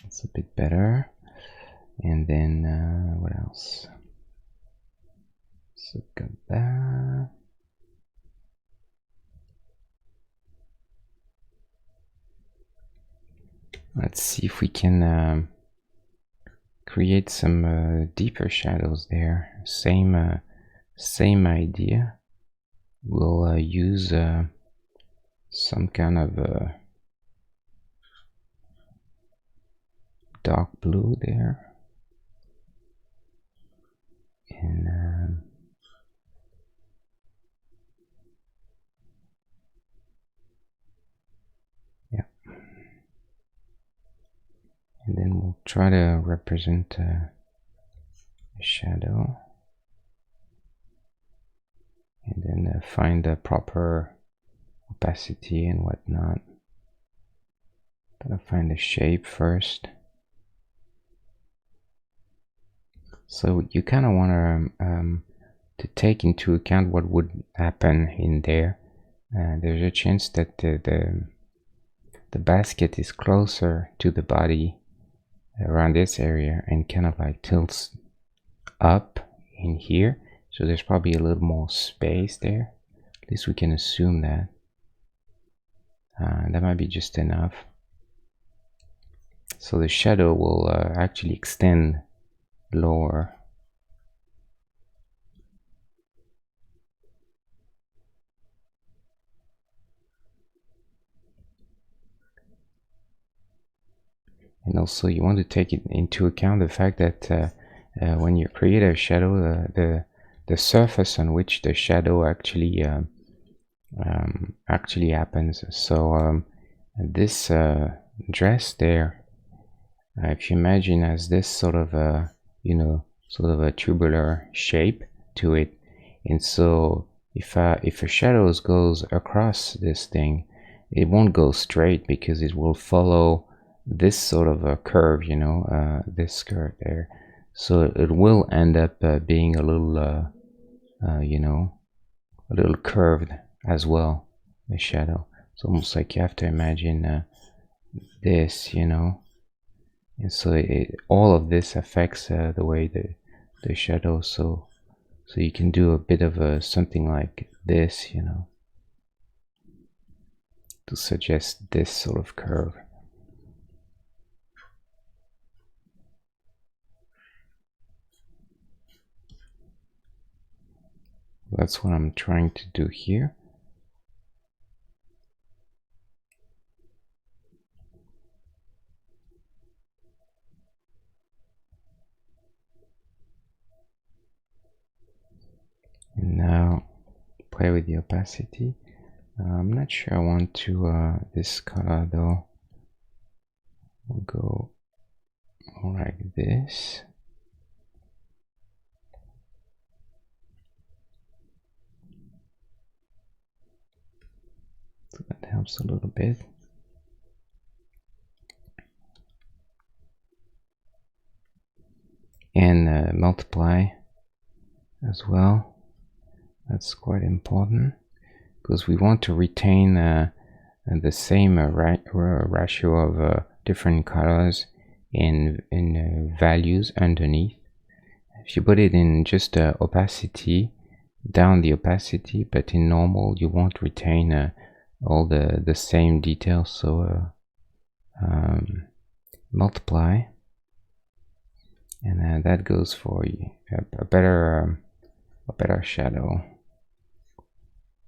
It's a bit better. And then what else? So got that. Let's see if we can create some deeper shadows there. Same idea. We'll use some kind of dark blue there. And yeah, and then we'll try to represent a shadow, and then find the proper opacity and whatnot. Gotta find the shape first. So you kind of want to take into account what would happen in there. There's a chance that the basket is closer to the body around this area and kind of like tilts up in here, so there's probably a little more space there. At least we can assume that. That might be just enough. So the shadow will actually extend lower. And also you want to take it into account the fact that when you create a shadow, the surface on which the shadow actually happens. So this dress there, if you imagine as this sort of a, you know, sort of a tubular shape to it, and so if a shadow goes across this thing, it won't go straight because it will follow this sort of a curve, you know, this curve there. So it will end up being a little, you know, a little curved as well, the shadow. It's almost like you have to imagine this, you know, and so all of this affects the way the shadow. So you can do a bit of a something like this, you know, to suggest this sort of curve. That's what I'm trying to do here. And now play with the opacity. I'm not sure I want to this color though. We'll go like this. So that helps a little bit. And multiply as well. That's quite important because we want to retain the same ratio of different colors in values underneath. If you put it in just opacity, down the opacity, but in normal, you won't retain all the same details. So multiply, and that goes for a better shadow.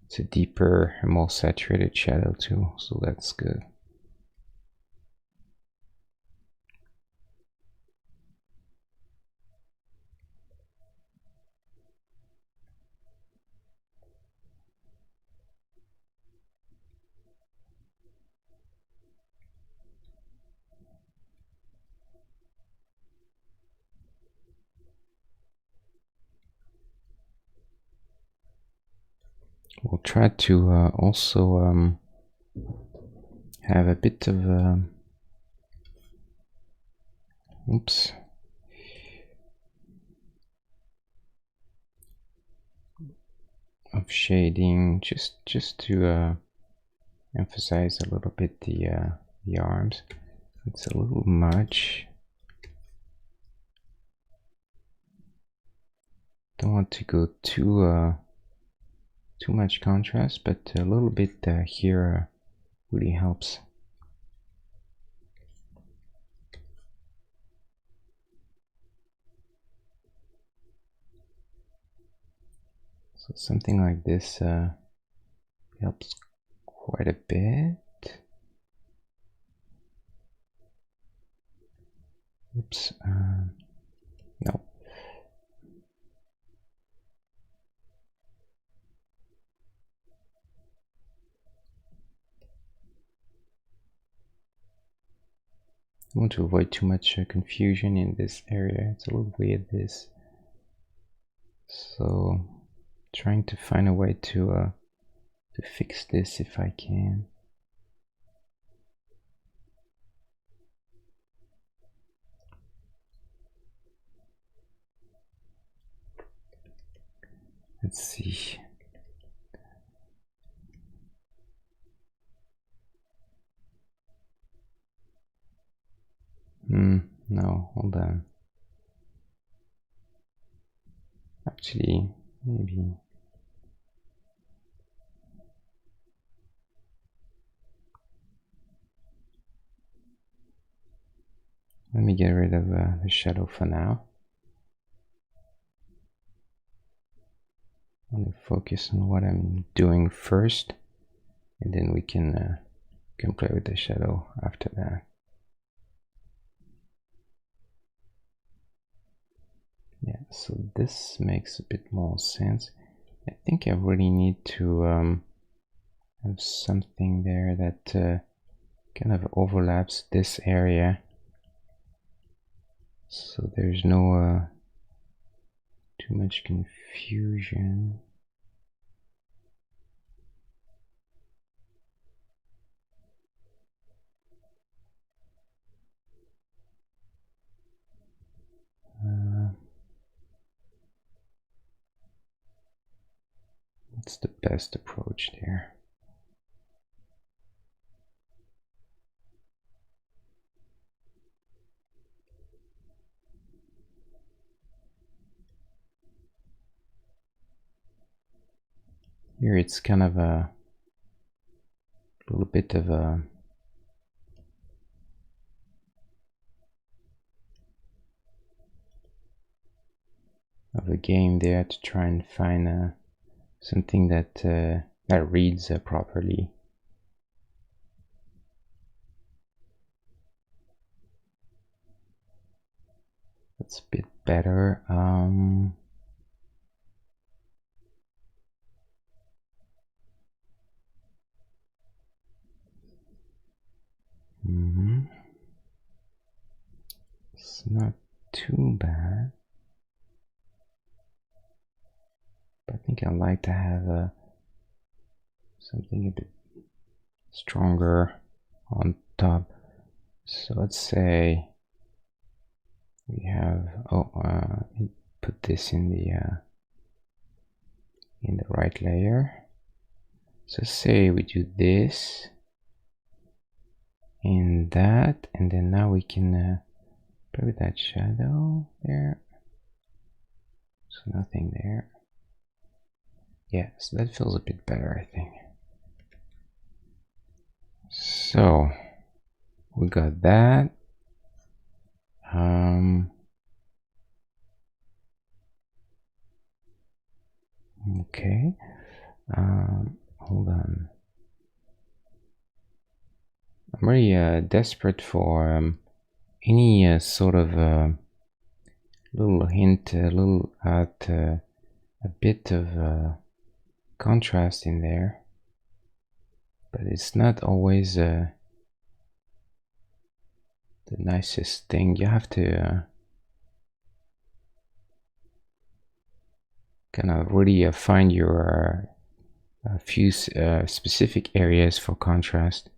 It's a deeper, more saturated shadow too, so that's good. We'll try to also have a bit of oops, of shading, just to emphasize a little bit the arms. It's a little much. Don't want to go too much contrast, but a little bit here really helps. So something like this helps quite a bit. Oops, no. I want to avoid too much confusion in this area. It's a little weird, this. So trying to find a way to fix this if I can. Let's see. No, hold on. Actually, maybe let me get rid of the shadow for now. Only focus on what I'm doing first, and then we can play with the shadow after that. Yeah, so this makes a bit more sense. I think I really need to have something there that kind of overlaps this area, so there's no too much confusion. What's the best approach there? Here it's kind of a little bit of a game there to try and find something that that reads properly. That's a bit better. It's not too bad, but I think I'd like to have something a bit stronger on top. So let's say we have put this in the right layer. So say we do this and that, and then now we can play with that shadow there. So nothing there. Yeah, so that feels a bit better, I think. So we got that. Okay. Hold on. I'm really desperate for any sort of little hint, a little a bit of contrast in there, but it's not always the nicest thing. You have to kind of really find your few specific areas for contrast.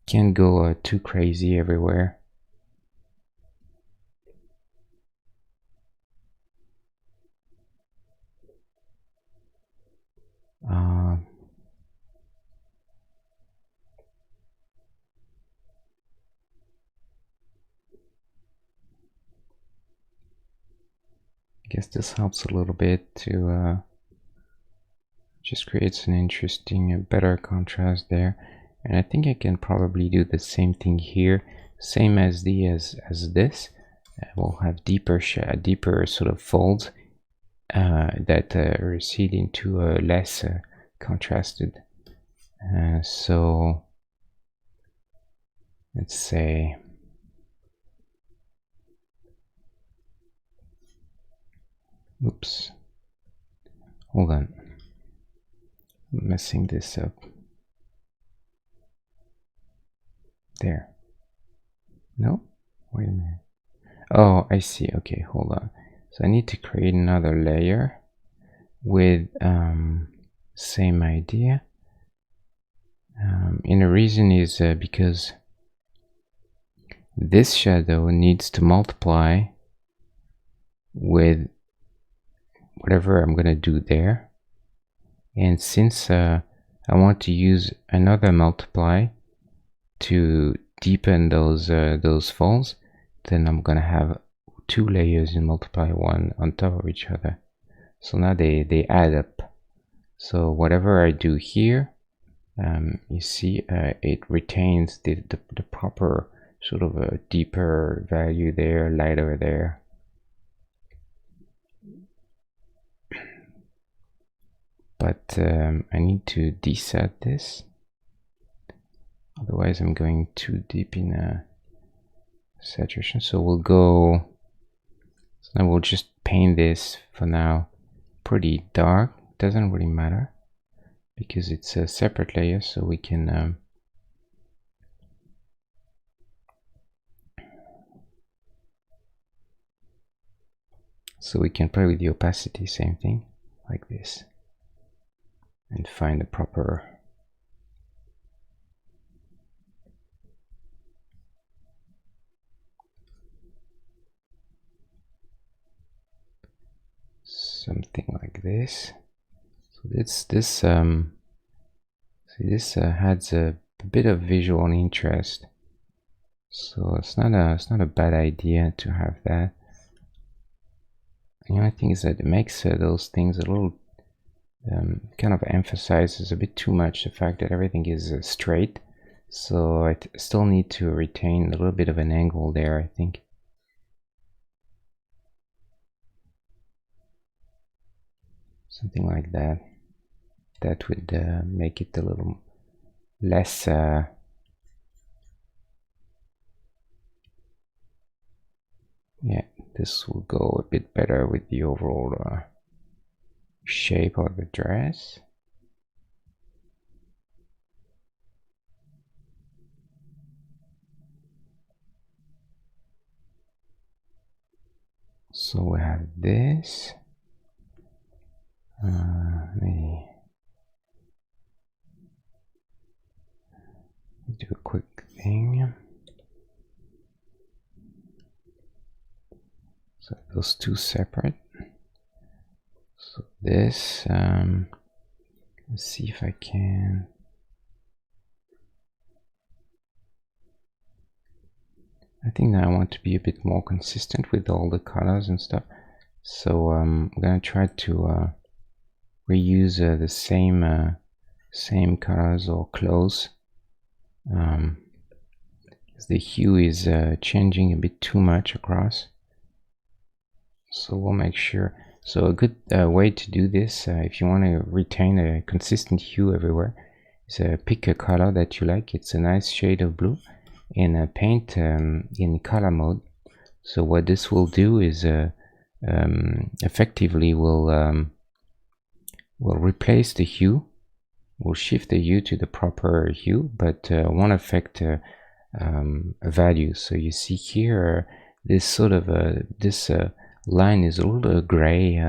Can't go too crazy everywhere. I guess this helps a little bit to just creates an interesting, better contrast there. And I think I can probably do the same thing here, same as this. We'll have deeper sort of folds that recede into less contrasted. So let's say oops, hold on, I'm messing this up. There. No, wait a minute. Oh, I see. Okay, hold on. So I need to create another layer with same idea. And the reason is because this shadow needs to multiply with whatever I'm gonna do there. And since I want to use another multiply to deepen those folds, then I'm gonna have two layers in multiply, one on top of each other. So now they add up. So whatever I do here, you see it retains the proper sort of a deeper value there, lighter there. But I need to deset this, otherwise I'm going too deep in saturation. So we'll go, so now we'll just paint this for now pretty dark. Doesn't really matter because it's a separate layer, so we can play with the opacity, same thing, like this, and find the proper something like this. So this see, this adds a bit of visual interest. So it's not a bad idea to have that. The only thing is that it makes those things a little kind of emphasizes a bit too much the fact that everything is straight. So I still need to retain a little bit of an angle there, I think. Something like that. That would make it a little less yeah, this will go a bit better with the overall shape of the dress. So we have this. Let me do a quick thing. So those two separate. So this, let's see if I can. I think that I want to be a bit more consistent with all the colors and stuff. So I'm gonna try to reuse the same colors or close. The hue is changing a bit too much across. So we'll make sure. So a good way to do this, if you want to retain a consistent hue everywhere, is pick a color that you like. It's a nice shade of blue, and paint in color mode. So what this will do is effectively will replace the hue. We'll shift the hue to the proper hue, but won't affect a value. So you see here, this sort of this line is a little gray,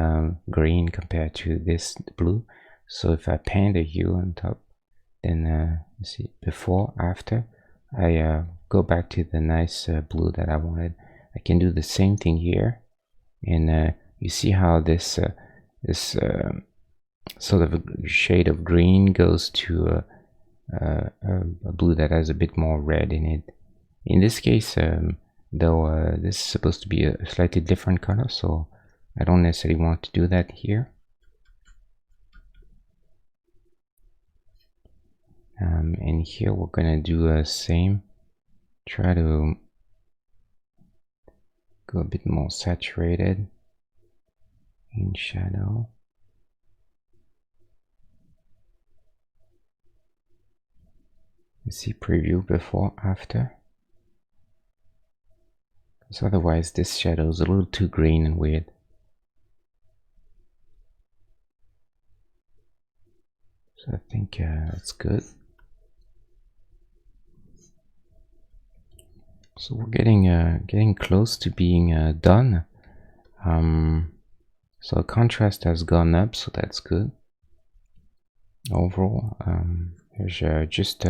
green compared to this blue. So if I paint a hue on top, then you see before, after, I go back to the nice blue that I wanted. I can do the same thing here, and you see how this sort of a shade of green goes to a blue that has a bit more red in it. In this case, though, this is supposed to be a slightly different color, so I don't necessarily want to do that here. And here we're gonna do a same, try to go a bit more saturated in shadow. You see preview before, after. Because otherwise this shadow is a little too green and weird. So I think that's good. So we're getting close to being done. So contrast has gone up, so that's good. Overall, there's just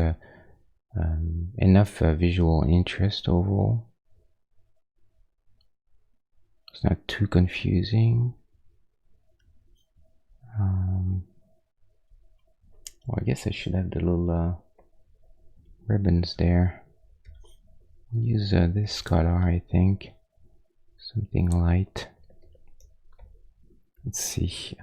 enough visual interest overall. It's not too confusing. Well, I guess I should have the little ribbons there. Use this color, I think, something light. let's see.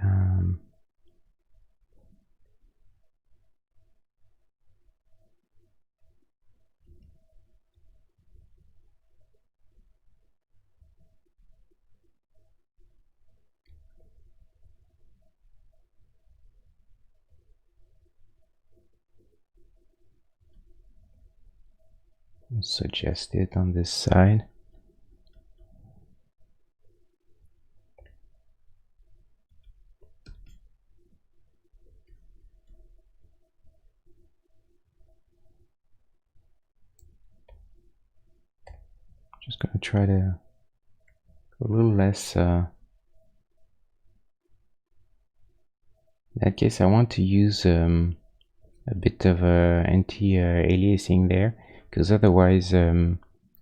Suggest it on this side. Just gonna try to go a little less. In that case, I want to use a bit of anti-aliasing there, because otherwise,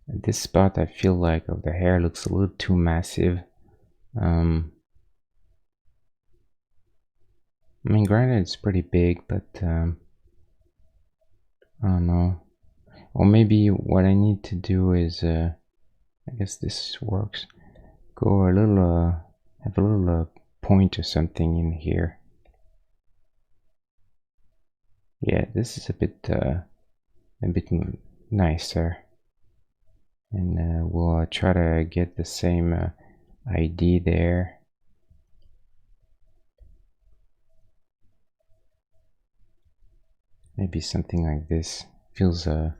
this spot I feel like of the hair looks a little too massive. I mean, granted, it's pretty big, but I don't know. Or maybe what I need to do is, I guess this works. Go a little, have a little point or something in here. Yeah, this is a bit nicer, and we'll try to get the same ID there. Maybe something like this feels a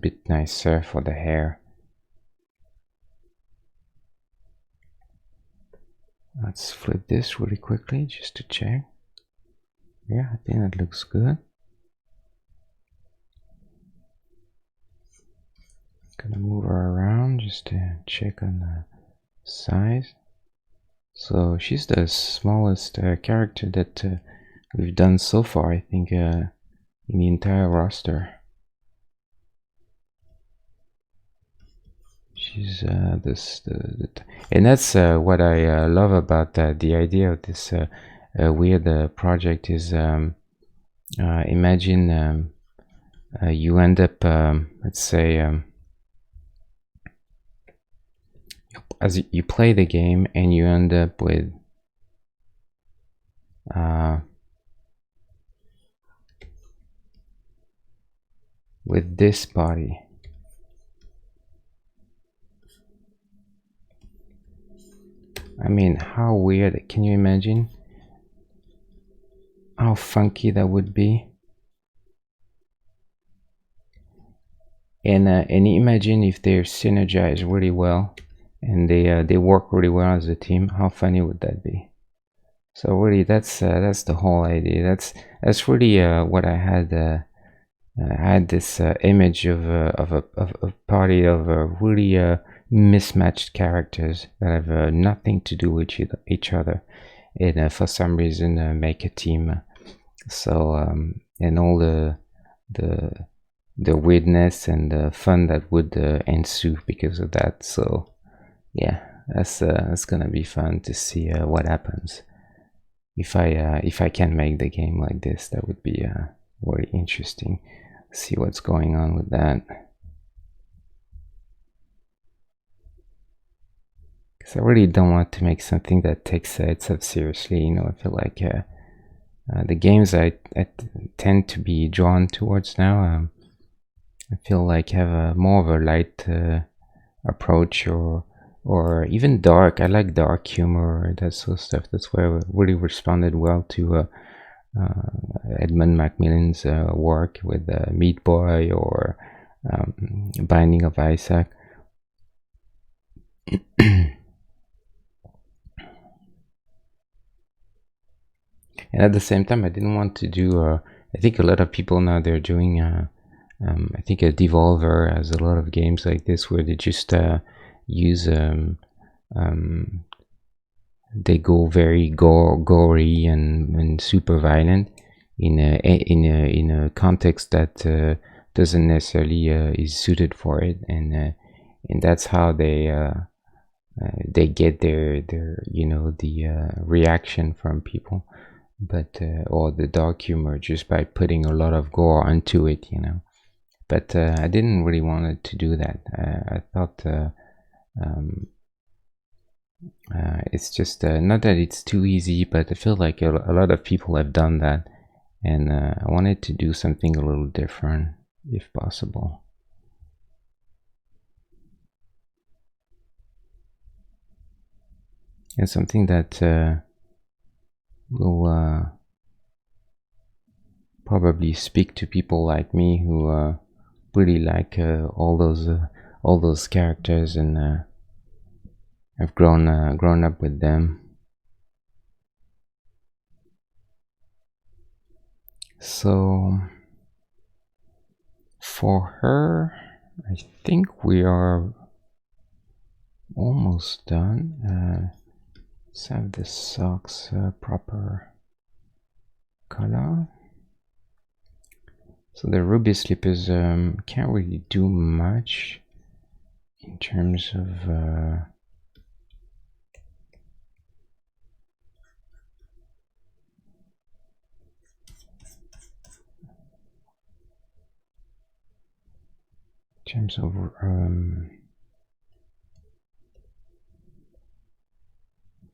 bit nicer for the hair. Let's flip this really quickly just to check. Yeah, I think that looks good. Gonna move her around just to check on the size. So she's the smallest character that we've done so far, I think, in the entire roster. She's and that's what I love about the idea of this weird project is imagine you end up let's say as you play the game and you end up with this body. I mean, how weird, can you imagine how funky that would be? And imagine if they're synergized really well and they work really well as a team. How funny would that be? So really, that's the whole idea. That's really what I had. I had this image of a party of really mismatched characters that have nothing to do with each other, and for some reason make a team. So and all the weirdness and the fun that would ensue because of that. So yeah, that's gonna be fun to see what happens if I can make the game like this. That would be very interesting. See what's going on with that, because I really don't want to make something that takes itself seriously. You know, I feel like the games I tend to be drawn towards now, I feel like have a more of a light approach, or even dark. I like dark humor, that sort of stuff. That's why I really responded well to Edmund Macmillan's work with Meat Boy or Binding of Isaac. And at the same time, I didn't want to do. I think a lot of people now they're doing. I think a Devolver has a lot of games like this where they just use. They go very gory and super violent in a context that doesn't necessarily is suited for it, and that's how they get their the reaction from people, but or the dark humor, just by putting a lot of gore onto it, but I didn't really want to do that. I thought It's just not that it's too easy, but I feel like a lot of people have done that, and I wanted to do something a little different if possible. And something that will probably speak to people like me who really like all those characters, and I've grown up with them. So for her, I think we are almost done. Let's have the socks proper color. So the ruby slippers can't really do much in terms of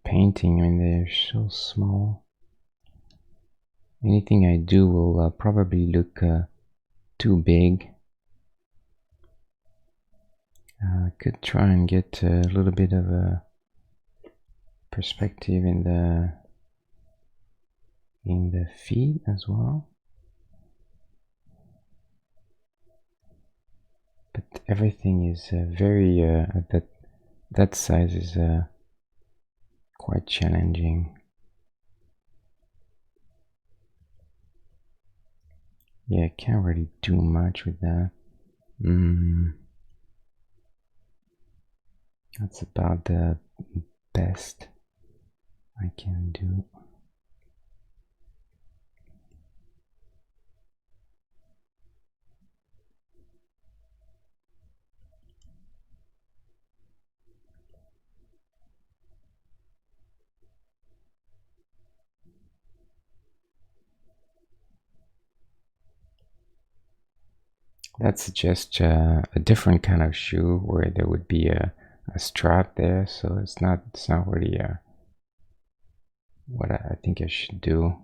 painting. I mean, they're so small. Anything I do will probably look too big. I could try and get a little bit of a perspective in the feet as well, but everything is very at that size is quite challenging. Yeah, I can't really do much with that. That's about the best I can do. That's just a different kind of shoe where there would be a strap there, so it's not really what I think I should do.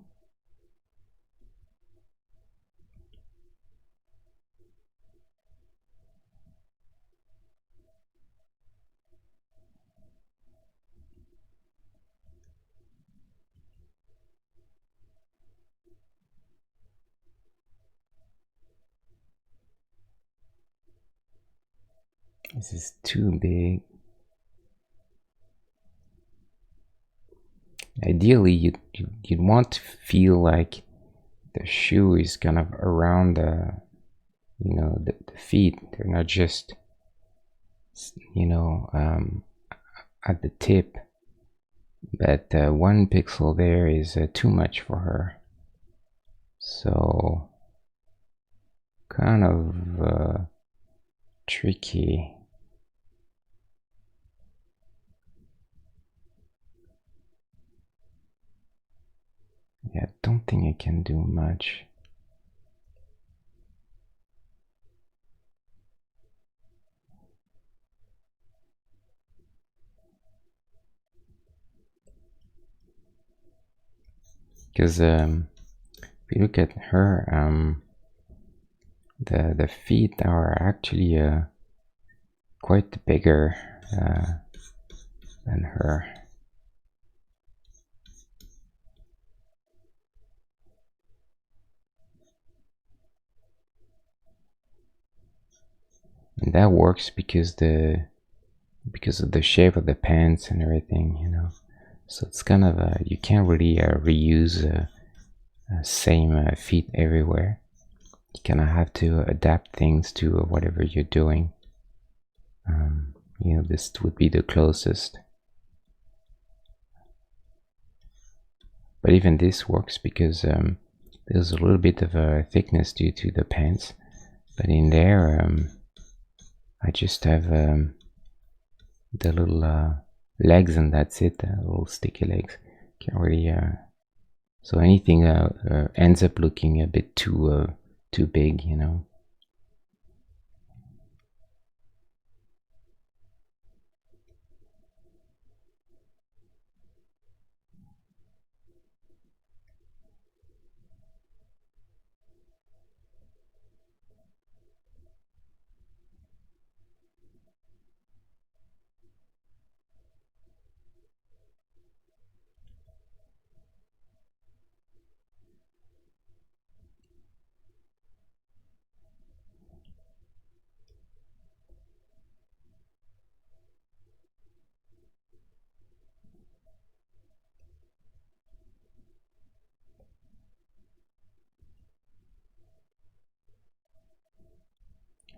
This is too big. Ideally, you'd want to feel like the shoe is kind of around the feet. They're not just at the tip. But 1 pixel there is too much for her. So kind of tricky. Yeah, I don't think I can do much. Because if you look at her, the feet are actually quite bigger than her. And that works because of the shape of the pants and everything, So it's kind of you can't really reuse same feet everywhere. You kind of have to adapt things to whatever you're doing. This would be the closest. But even this works because there's a little bit of a thickness due to the pants. But in there, I just have the little legs, and that's it. Little sticky legs. Can't really. So anything ends up looking a bit too big,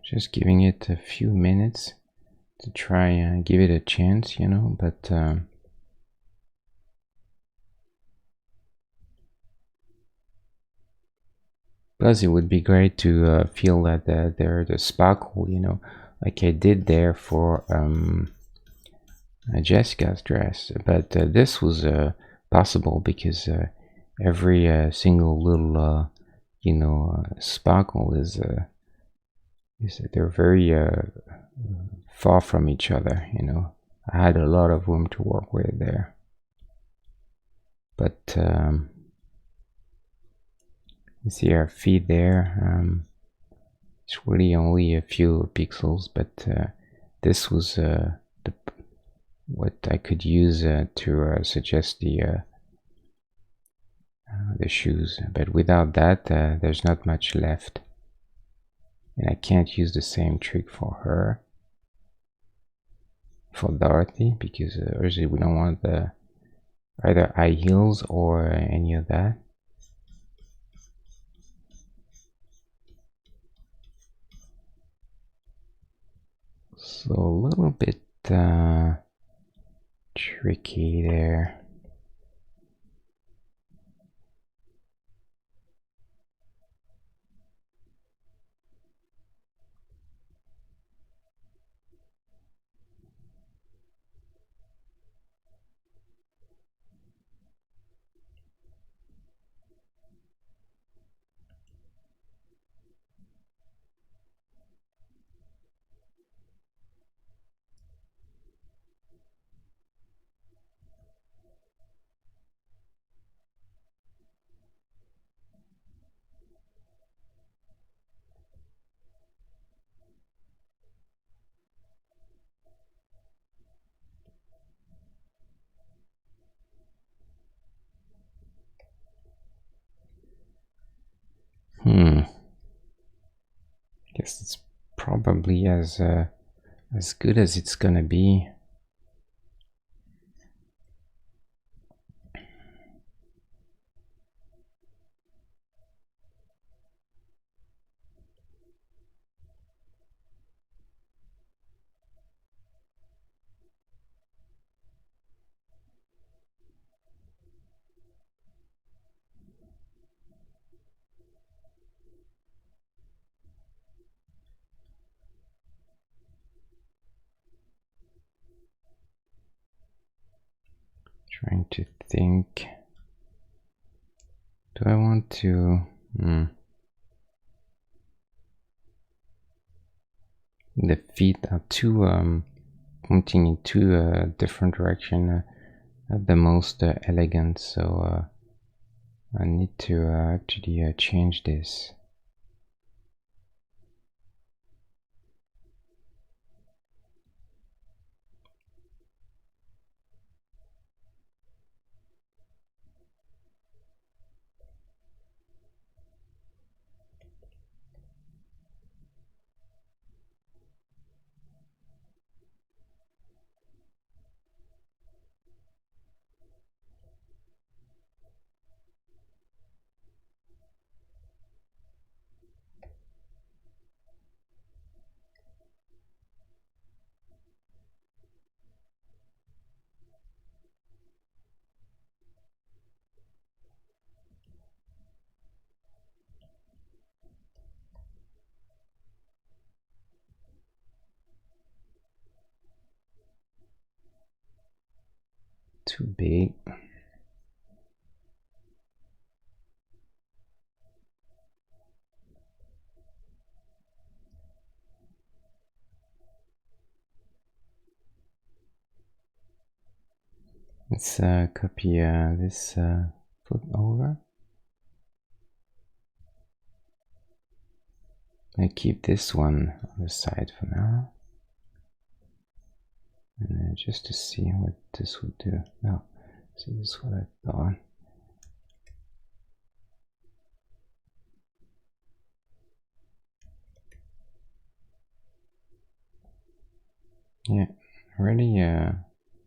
just giving it a few minutes to try and give it a chance, you know, but plus it would be great to feel that there's a sparkle, you know, like I did there for Jessica's dress, but this was possible because every single little you know sparkle is they're very far from each other, you know. I had a lot of room to work with there, but you see our feet there. It's really only a few pixels, but this was what I could use to suggest the shoes, but without that there's not much left, and I can't use the same trick for her, for Dorothy, because obviously we don't want the either high heels or any of that. So a little bit tricky there. Guess it's probably as good as it's gonna be. Trying to think, do I want to the feet are too pointing in two different direction, not the most elegant, so I need to actually change this. Too big. Let's copy this foot over. I keep this one on the side for now, and just to see what this would do. No, see, this is what I thought. Yeah, really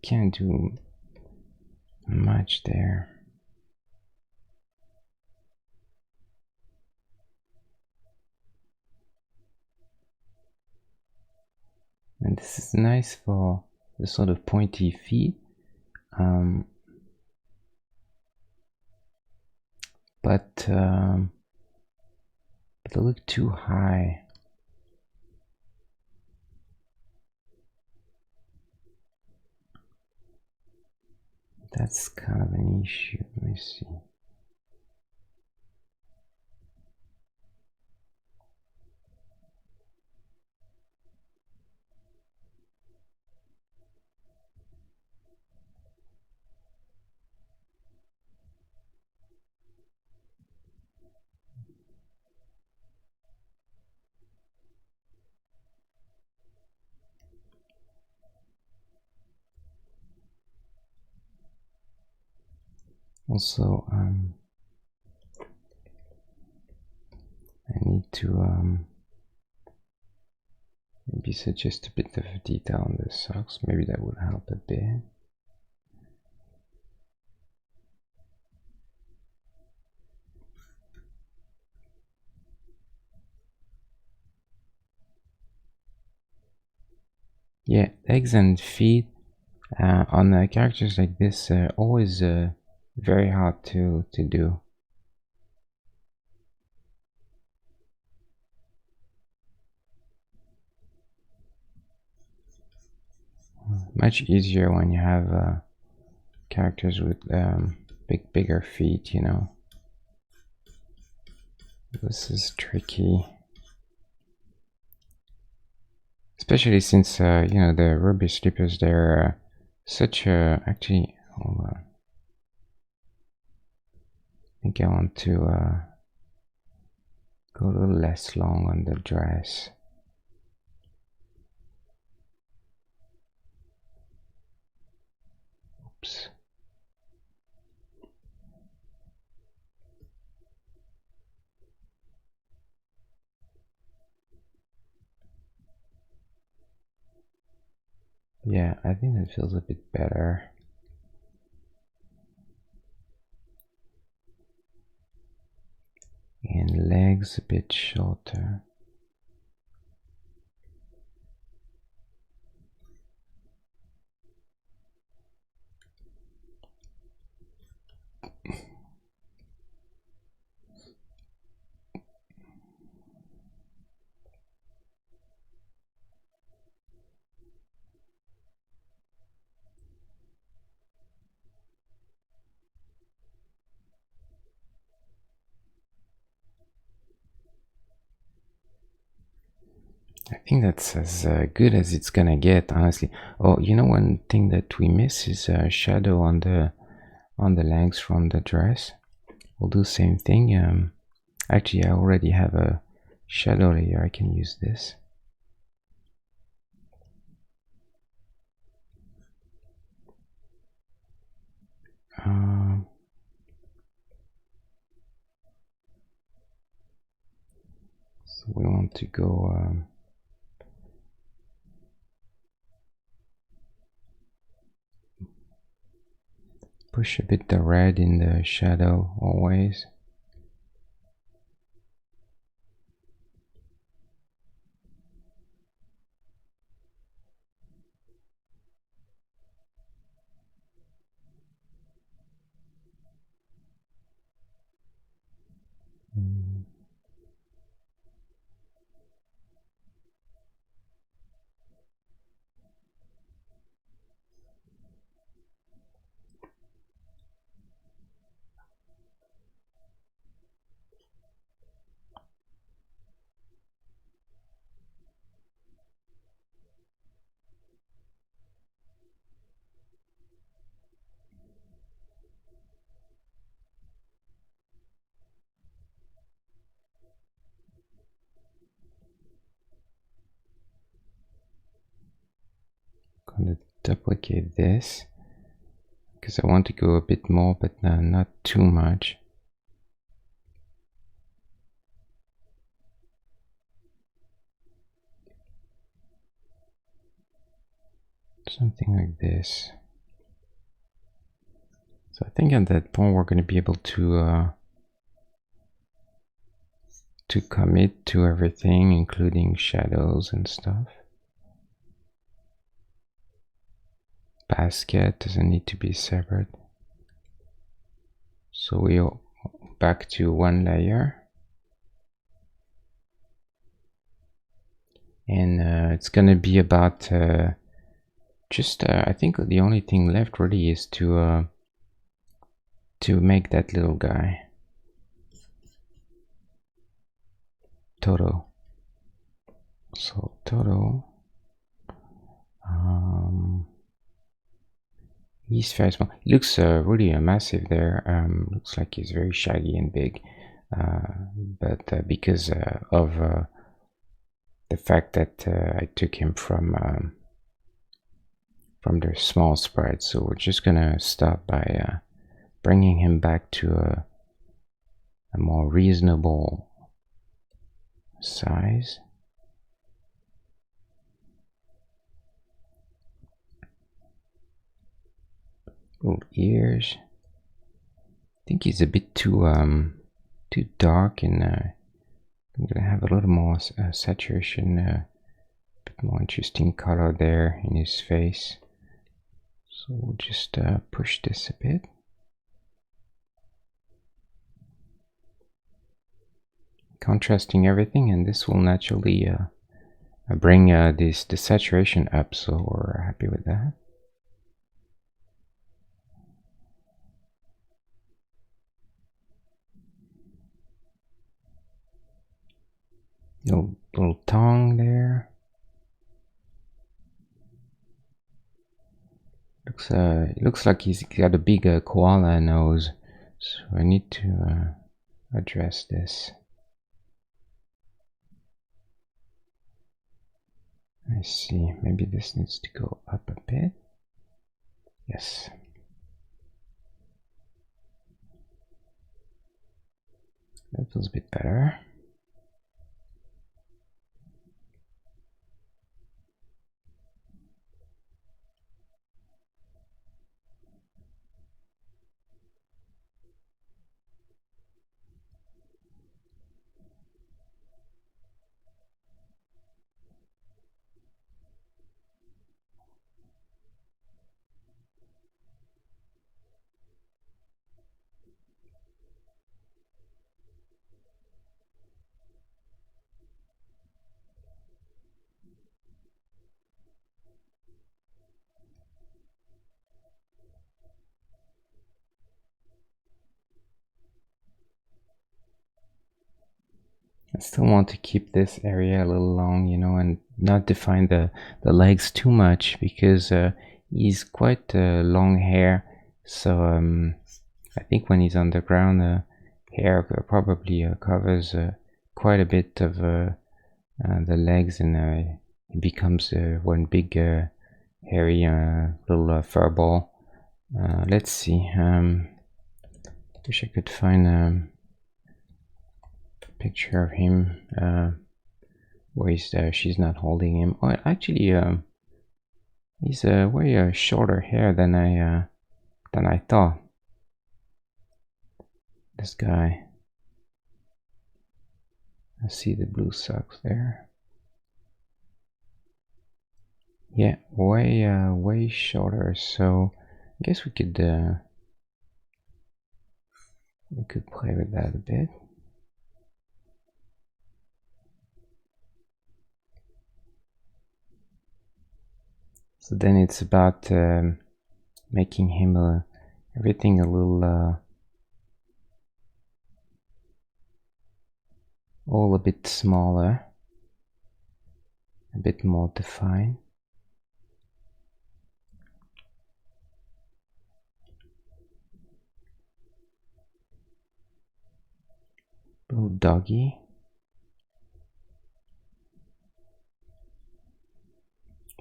can't do much there. and this is nice for the sort of pointy feet, but they look too high. That's kind of an issue. Let me see. Also, I need to maybe suggest a bit of detail on the socks. Maybe that would help a bit. Yeah, legs and feet on characters like this are always very hard to do. Much easier when you have characters with bigger feet, you know. This is tricky, especially since you know, the ruby slippers, they're such a actually. Hold on. I think I want to go a little less long on the dress. Oops. Yeah, I think that feels a bit better. And legs a bit shorter. I think that's as good as it's gonna get, honestly. Oh, you know, one thing that we miss is shadow on the legs from the dress. We'll do the same thing. Actually, I already have a shadow layer. I can use this. So we want to go push a bit the red in the shadow always. Gonna duplicate this because I want to go a bit more, but not too much. Something like this. So I think at that point we're going to be able to commit to everything, including shadows and stuff. basket doesn't need to be separate. So we'll back to one layer, and it's gonna be about just I think the only thing left really is to make that little guy Toto. So Toto, he's very small. He looks really massive there. Looks like he's very shaggy and big, but because of the fact that I took him from the small sprite, so we're just gonna start by bringing him back to a more reasonable size. Little ears. I think he's a bit too dark, and I'm gonna have a little more saturation, a bit more interesting color there in his face. So we'll just push this a bit. Contrasting everything, and this will naturally bring the saturation up, so we're happy with that. Little tongue there. It looks like he's got a big koala nose, so I need to address this. I see, maybe this needs to go up a bit. Yes. That feels a bit better. I still want to keep this area a little long, you know, and not define the legs too much, because he's quite long hair. So I think when he's on the ground, hair probably covers quite a bit of the legs, and it becomes one big hairy little fur ball. Let's see. Wish I could find picture of him where she's not holding him. Oh, actually, he's way shorter hair than I thought. This guy. I see the blue socks there. Yeah, way shorter. So I guess we could play with that a bit. So then it's about making him everything a little all a bit smaller, a bit more defined. Little doggy.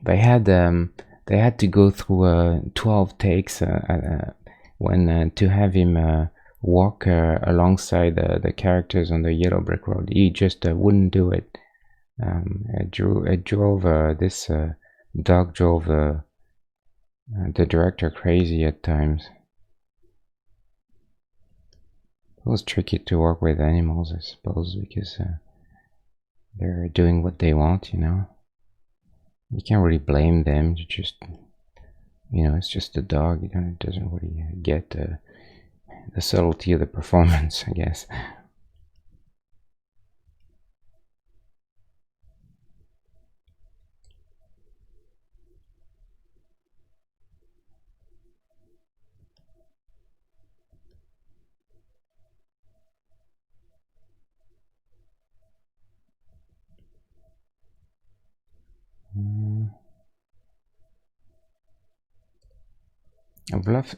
They had to go through 12 takes when to have him walk alongside the characters on the yellow brick road. He just wouldn't do it. This dog drove the director crazy at times. It was tricky to work with animals, I suppose, because they're doing what they want, you know. You can't really blame them. You just You know, it's just a dog. It doesn't really get the subtlety of the performance, I guess.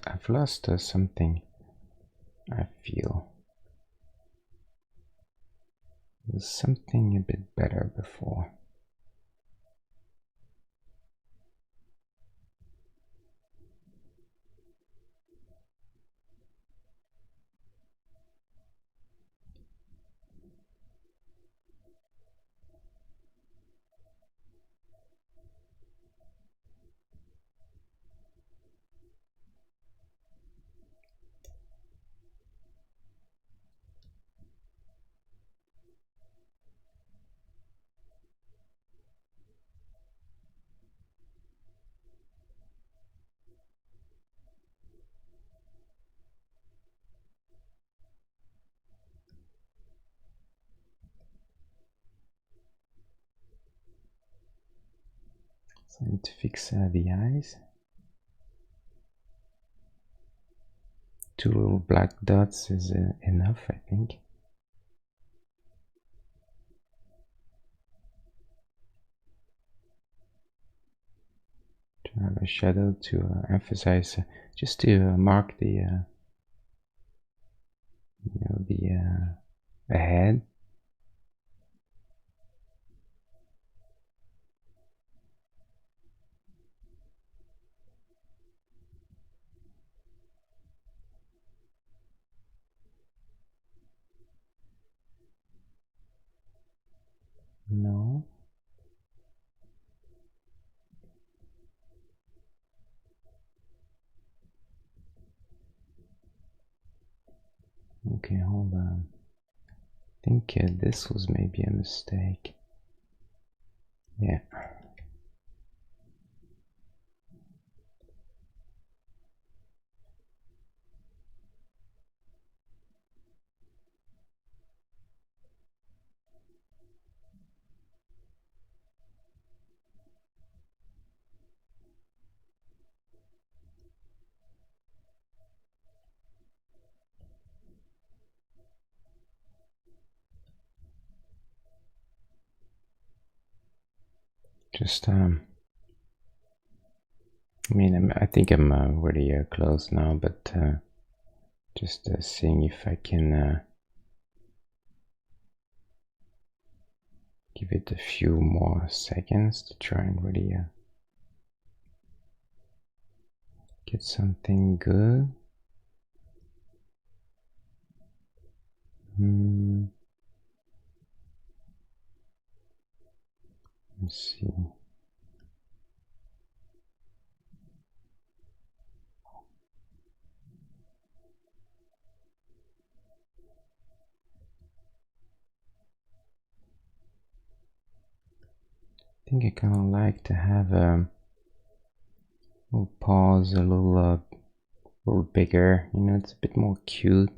I've lost something. I feel there's something a bit better before. So I need to fix the eyes. 2 little black dots is enough, I think. To have a shadow to emphasize, just to mark the, you know, the head. No. Okay, hold on. I think this was maybe a mistake. Yeah. Just I mean, I think I'm already close now, but just seeing if I can give it a few more seconds to try and really get something good. Let's see. I think I kind of like to have a little pause, a little bigger. You know, it's a bit more cute.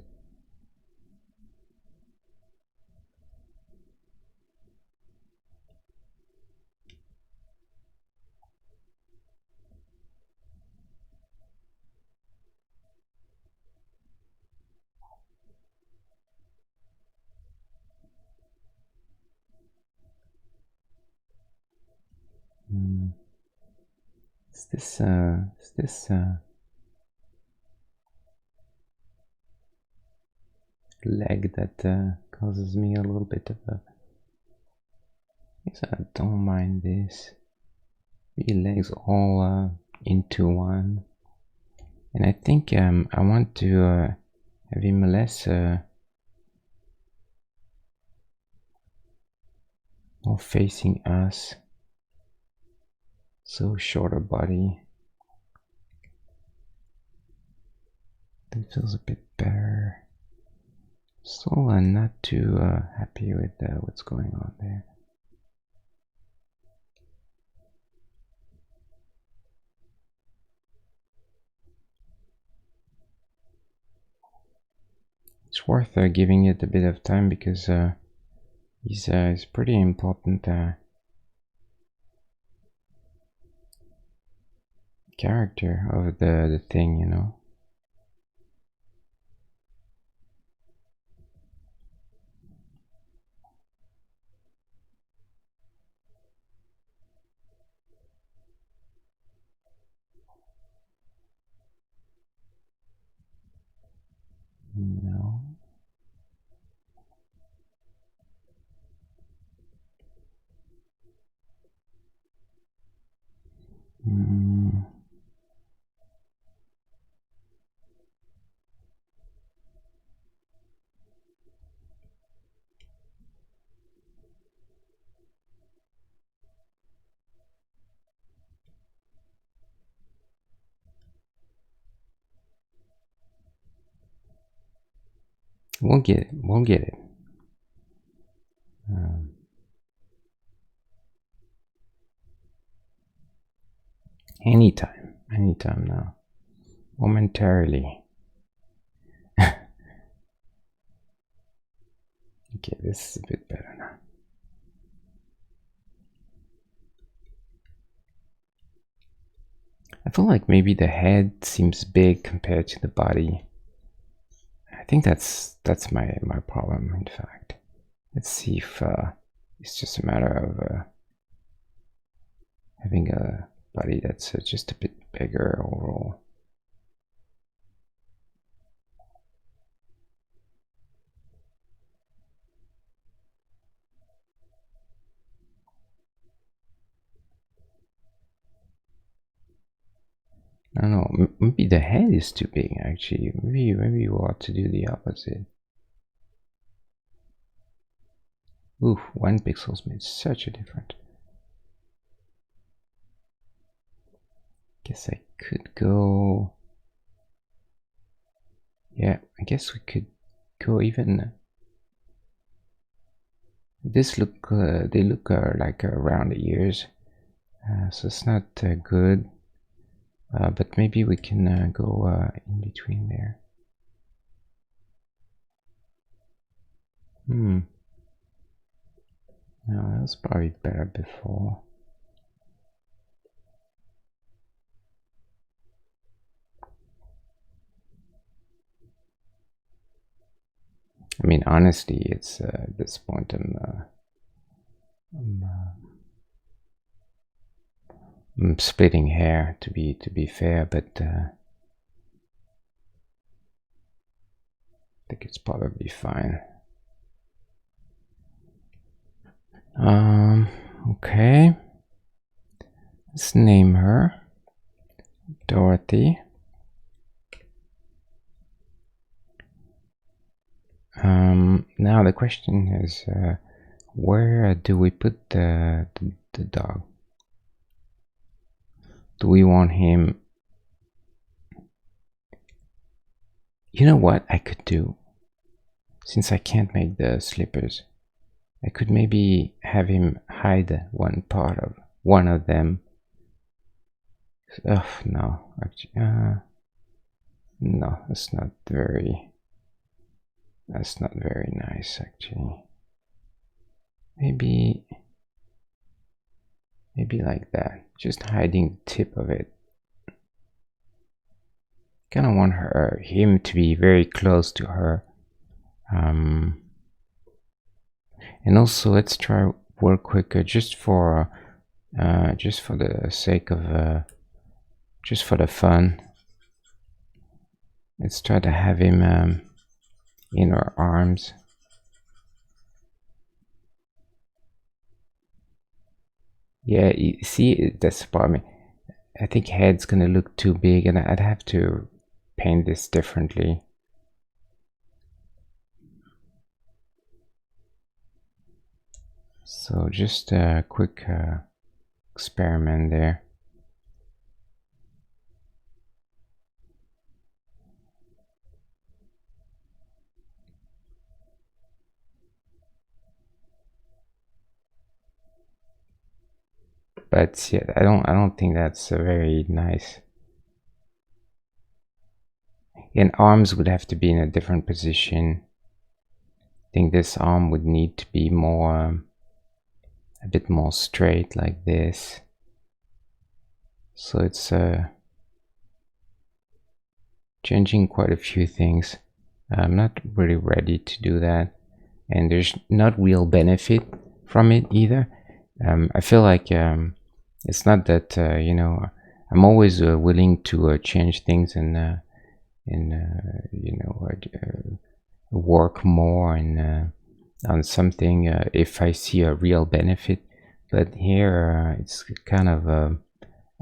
Is this leg that causes me a little bit of a... Yes, I don't mind this. The legs all into one. And I think I want to have him less more facing us. So shorter body. That feels a bit better. Still not too happy with what's going on there. it's worth giving it a bit of time, because he's pretty important character of the thing, you know. No. We'll get it. We'll get it. Anytime. Anytime now. Momentarily. Okay, this is a bit better now. I feel like maybe the head seems big compared to the body. I think that's my problem, in fact. Let's see if it's just a matter of having a body that's just a bit bigger overall. I don't know, maybe the head is too big, actually. Maybe we ought to do the opposite. Oof, 1 pixel's made such a difference. Guess I could go... Yeah, I guess we could go even... This look, they look like around the ears, so it's not good. But maybe we can go in between there. No, that was probably better before. I mean, honestly, it's at this point I'm splitting hair, to be fair, but I think it's probably fine. Okay. Let's name her Dorothy. Now the question is, where do we put the dog? Do we want him... You know what I could do? Since I can't make the slippers, I could maybe have him hide one of them. Oh, no, actually, no, that's not very nice, actually. Maybe like that, just hiding the tip of it. Kind of want him to be very close to her. And also, let's try work quicker, just for the sake of just for the fun. Let's try to have him in our arms. Yeah, you see, that's the problem. I think head's gonna look too big, and I'd have to paint this differently. So just a quick experiment there. But yeah, I don't think that's very nice. And arms would have to be in a different position. think this arm would need to be more, a bit more straight like this. So it's changing quite a few things. I'm not really ready to do that, and there's not real benefit from it either. I feel like it's not that you know, I'm always willing to change things and you know, work more and on something if I see a real benefit. But here it's kind of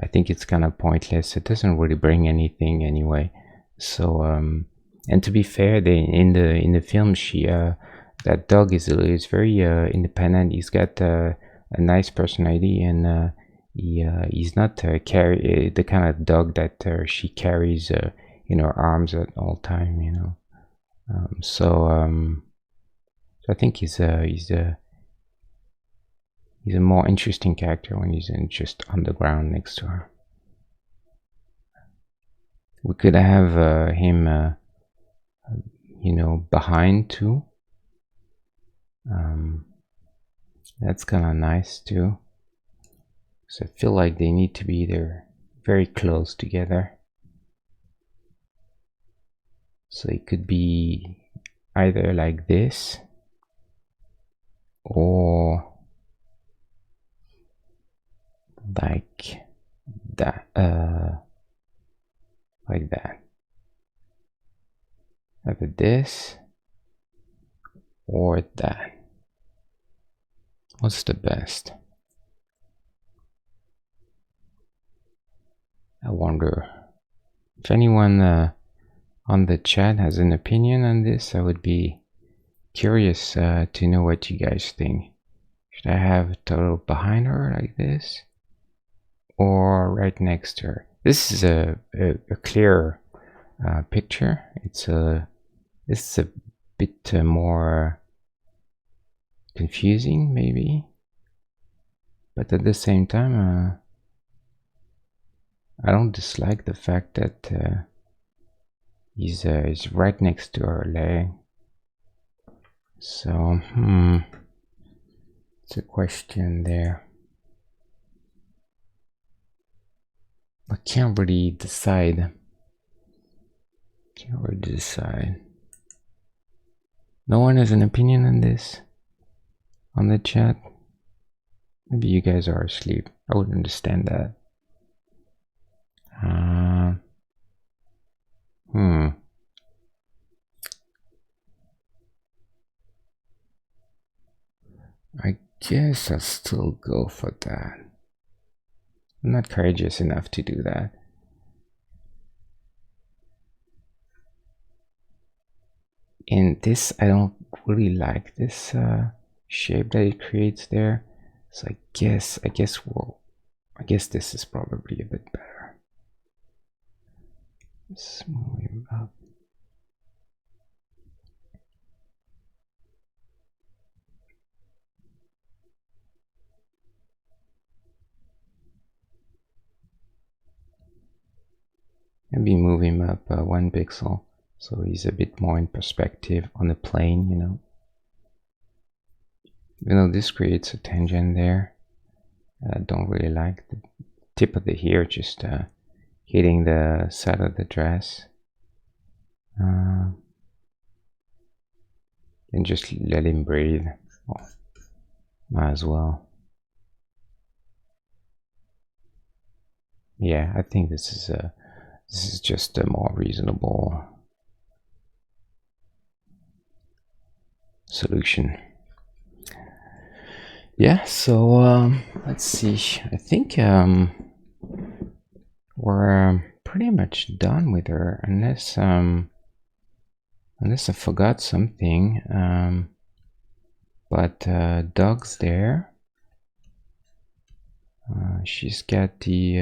I think it's kind of pointless. It doesn't really bring anything anyway. So and to be fair, they in the film, she that dog is very independent. He's got a nice personality, and he's not the kind of dog that she carries in her arms at all time, you know. So I think he's a more interesting character when he's just on the ground next to her. We could have him, you know, behind too. That's kind of nice too. So I feel like they need to be there very close together. So it could be either like this or like that, like that. Either this or that. What's the best? I wonder if anyone on the chat has an opinion on this. I would be curious to know what you guys think. Should I have Toto behind her like this, or right next to her? This is a clear picture. It's a bit more confusing maybe, but at the same time I don't dislike the fact that he's right next to her leg. So it's a question there. I can't really decide. No one has an opinion on this on the chat? Maybe you guys are asleep. I would understand that. I guess I'll still go for that. I'm not courageous enough to do that. In this, I don't really like this shape that it creates there. So I guess this is probably a bit better. Let's move him up. Maybe move him up 1 pixel so he's a bit more in perspective on the plane, you know. You know, this creates a tangent there. I don't really like the tip of the hair just hitting the side of the dress. And just let him breathe. Oh, might as well. Yeah, I think this is just a more reasonable solution. Yeah, so let's see. I think we're pretty much done with her, unless I forgot something. But dog's there. She's got the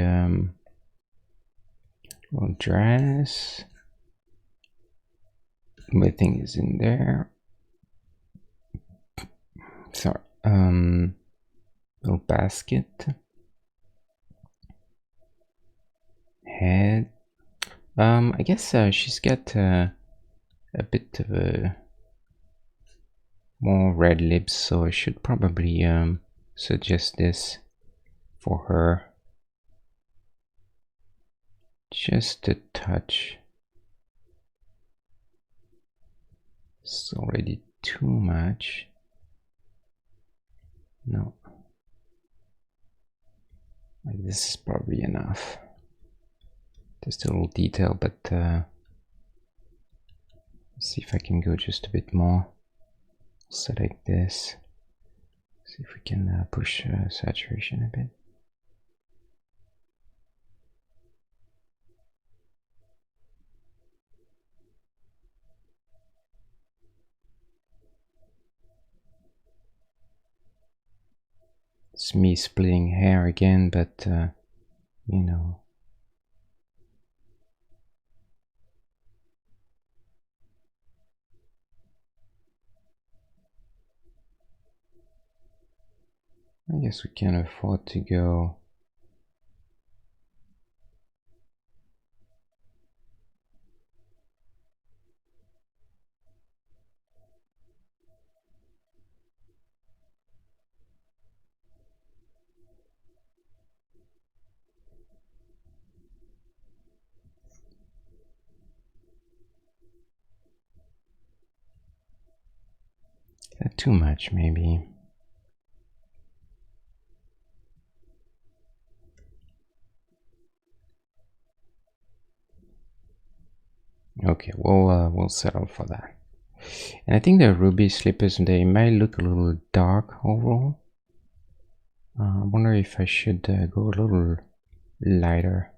little dress. Everything is in there. Sorry. Little basket. Head. I guess she's got a bit of a more red lips, so I should probably suggest this for her. Just a touch. It's already too much. No. Like this is probably enough. Just a little detail, but let's see if I can go just a bit more. Select this. See if we can push saturation a bit. It's me splitting hair again, but you know. I guess we can afford to go. Too much, maybe. Okay, we'll settle for that. And I think the ruby slippers, they might look a little dark overall. I wonder if I should go a little lighter.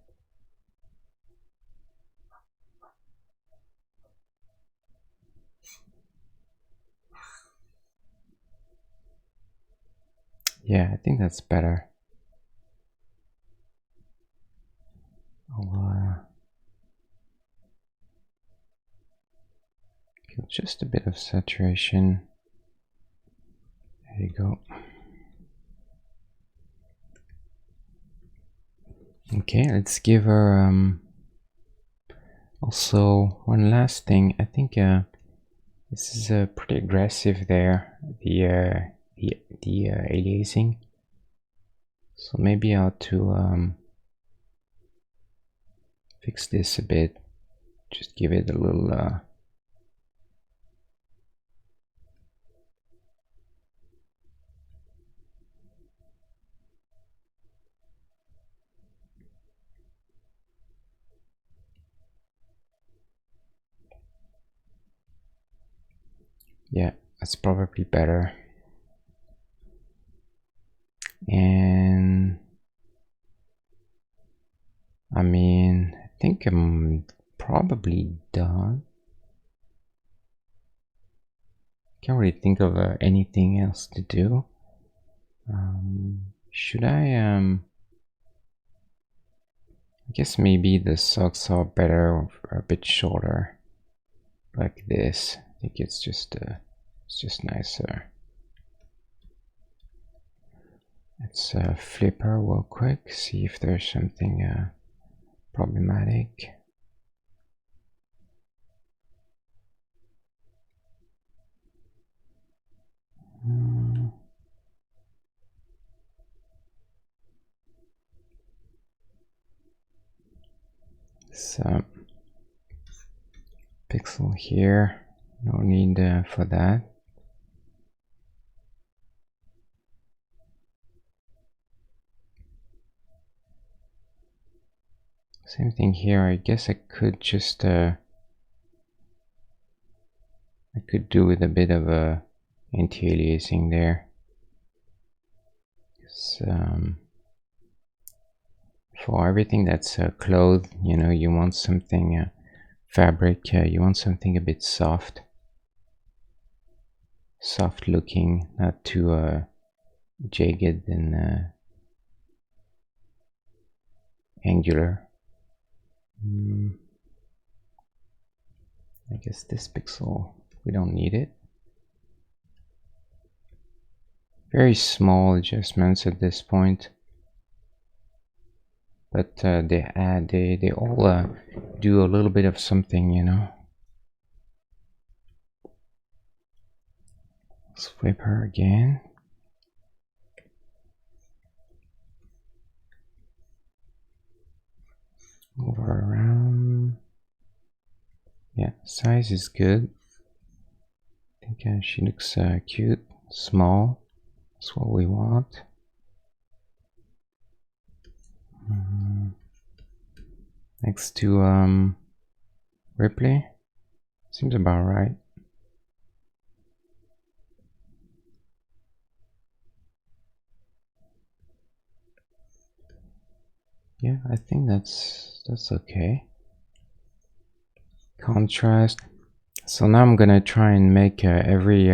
Yeah, I think that's better. I'll give just a bit of saturation. There you go. Okay, let's give her also one last thing. I think this is pretty aggressive there, the aliasing. So maybe I ought to fix this a bit. Just give it a little yeah, that's probably better. And I mean, I think I'm probably done. Can't really think of anything else to do. Should I guess maybe the socks are better, a bit shorter, like this. I think it's just nicer. Let's flip her real quick, see if there's something problematic. So pixel here, no need for that. Same thing here. I guess I could just I could do with a bit of a anti-aliasing there. For everything that's cloth, you know, you want something fabric. You want something a bit soft looking, not too jagged and angular. I guess this pixel, we don't need it. Very small adjustments at this point, but they all do a little bit of something, you know. Let's flip her again. Move her around. Yeah, size is good. I think she looks cute, small. That's what we want. Next to Ripley. Seems about right. Yeah, I think that's okay. Contrast. So now I'm gonna try and make every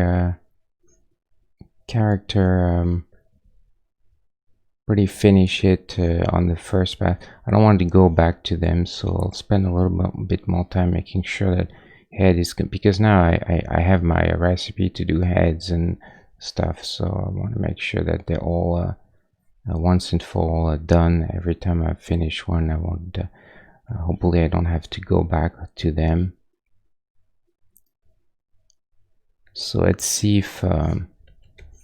character pretty finish it on the first pass. I don't want to go back to them, so I'll spend a little bit more time making sure that head is good, because now I have my recipe to do heads and stuff, so I want to make sure that they're all once and for all done. Every time I finish one, I want hopefully I don't have to go back to them. So let's see if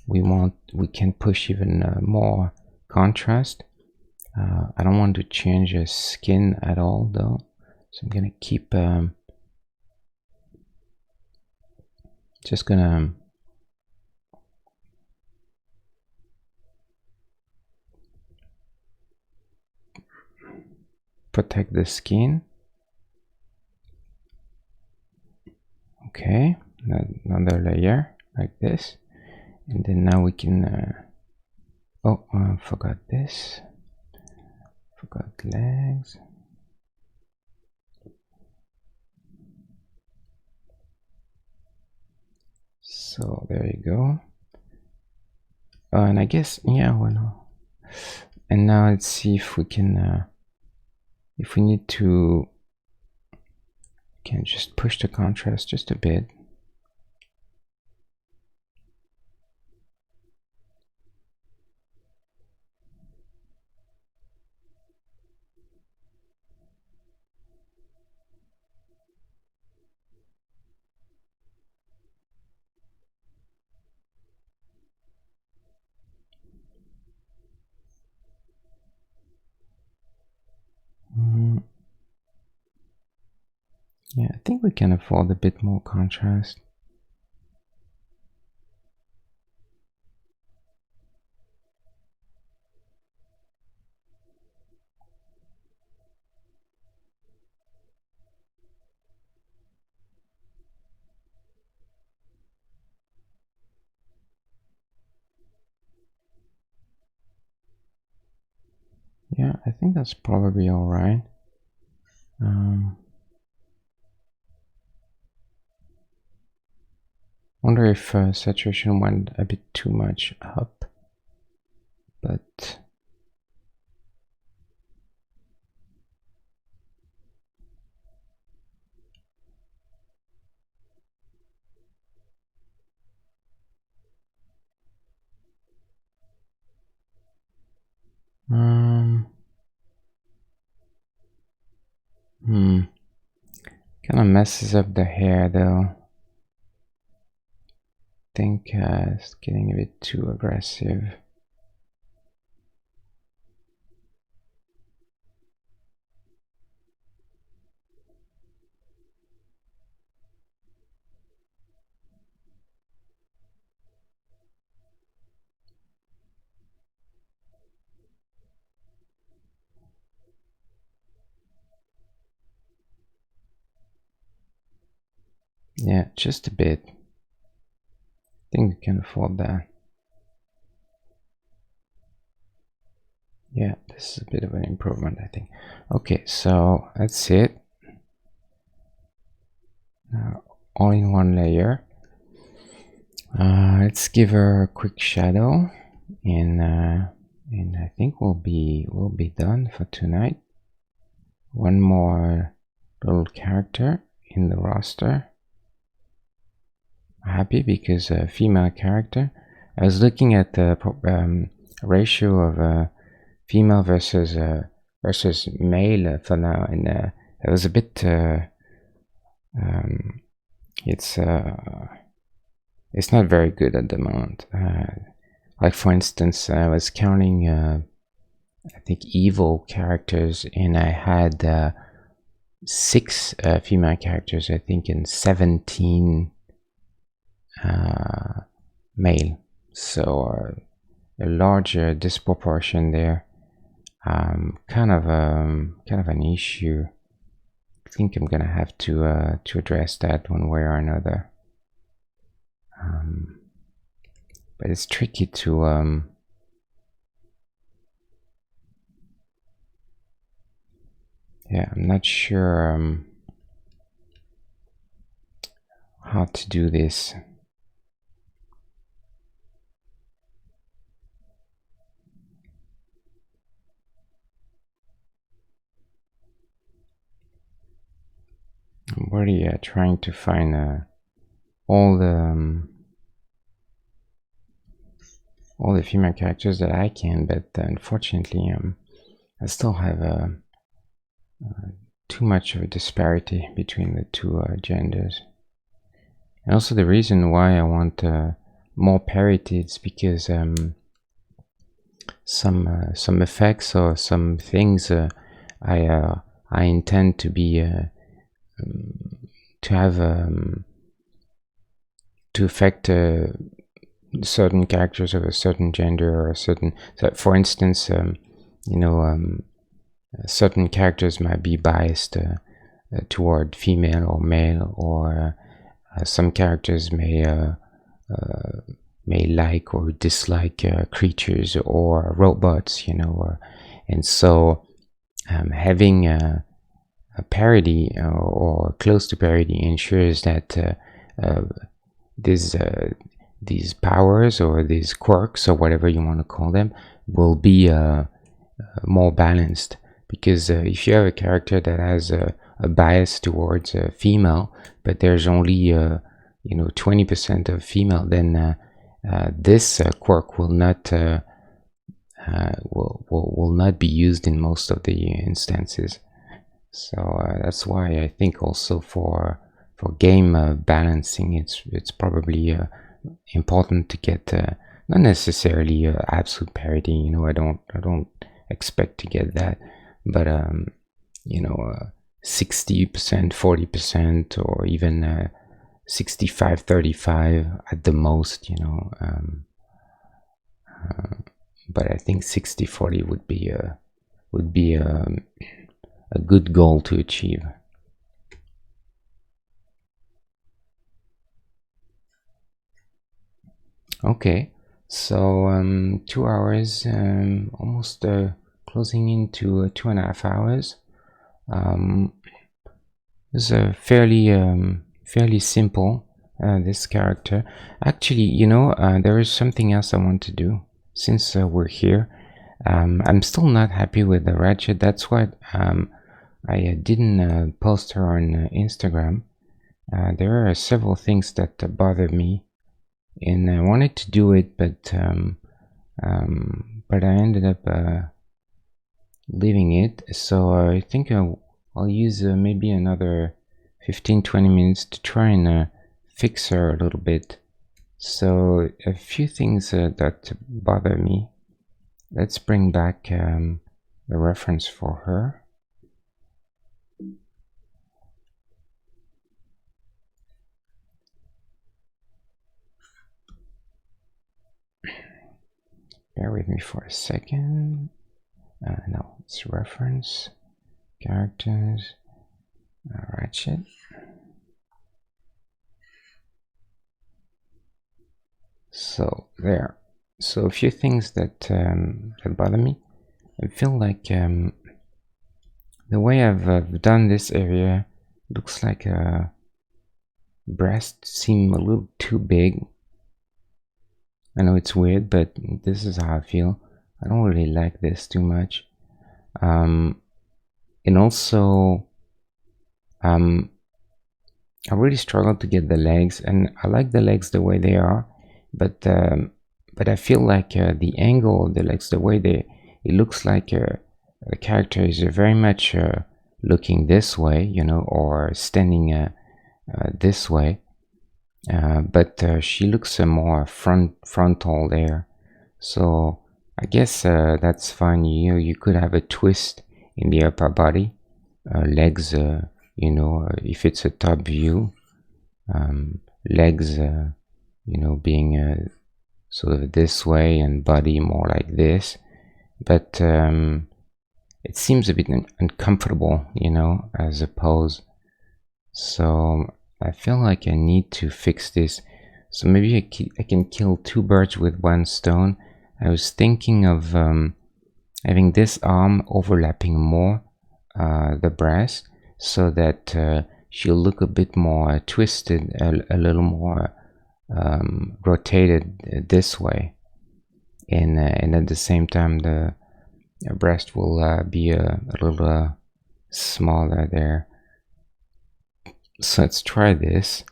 we can push even more contrast. I don't want to change the skin at all though, so I'm gonna keep just gonna protect the skin. Okay, another layer like this, and then now we can oh, forgot this, forgot legs. So there you go. And I guess, yeah, well, and now let's see if we can if we need to, can just push the contrast just a bit. Yeah, I think we can afford a bit more contrast. Yeah, I think that's probably all right. Wonder if saturation went a bit too much up, but kind of messes up the hair though. I think it's getting a bit too aggressive. Yeah, just a bit. I think we can afford that. Yeah, this is a bit of an improvement, I think. Okay, so that's it. Now, all in one layer. Let's give her a quick shadow, and I think we'll be done for tonight. One more little character in the roster. Happy because a female character. I was looking at the ratio of female versus male for now, and it was a bit it's it's not very good at the moment. Like for instance, I was counting I think evil characters, and I had 6 female characters, I think, and 17 male. So a larger disproportion there. Kind of an issue. I think I'm gonna have to address that one way or another. But it's tricky to yeah, I'm not sure how to do this. I'm really trying to find all the female characters that I can, but unfortunately, I still have too much of a disparity between the two genders. And also the reason why I want more parity is because some effects or some things I intend to be to have to affect certain characters of a certain gender or a certain. So for instance, you know, certain characters might be biased toward female or male, or some characters may like or dislike creatures or robots, you know, and so having a parity or close to parity ensures that these powers or these quirks or whatever you want to call them will be more balanced. Because if you have a character that has a bias towards female, but there's only 20% of female, then this quirk will not will not be used in most of the instances. So that's why I think also for game balancing, it's probably important to get not necessarily absolute parity. You know, I don't expect to get that, but 60%, 40%, or even 65-35 at the most. You know, but I think 60-40 would be a good goal to achieve. Okay, so 2 hours, almost closing into 2.5 hours. It's a fairly simple this character. Actually, you know, there is something else I want to do since we're here. I'm still not happy with the Ratchet. That's why I didn't post her on Instagram. There are several things that bother me, and I wanted to do it, but I ended up leaving it. So I think I'll use maybe another 15-20 minutes to try and fix her a little bit. So a few things that bother me. Let's bring back the reference for her. Bear with me for a second. No, it's reference, characters, Ratchet. So there. So a few things that that bother me. I feel like the way I've done this area looks like breasts seem a little too big. I know it's weird, but this is how I feel. I don't really like this too much. And also, I really struggle to get the legs, and I like the legs the way they are, but I feel like the angle of the legs, the way it looks like the character is very much looking this way, you know, or standing this way. but she looks more frontal there. So I guess that's fine. You could have a twist in the upper body, legs. If it's a top view, legs. Being sort of this way and body more like this. But it seems a bit uncomfortable, as a pose. So I feel like I need to fix this. So maybe I can kill two birds with one stone. I was thinking of having this arm overlapping more the breast, so that she'll look a bit more twisted, a little more rotated this way, and at the same time the breast will be a little smaller there. So let's try this.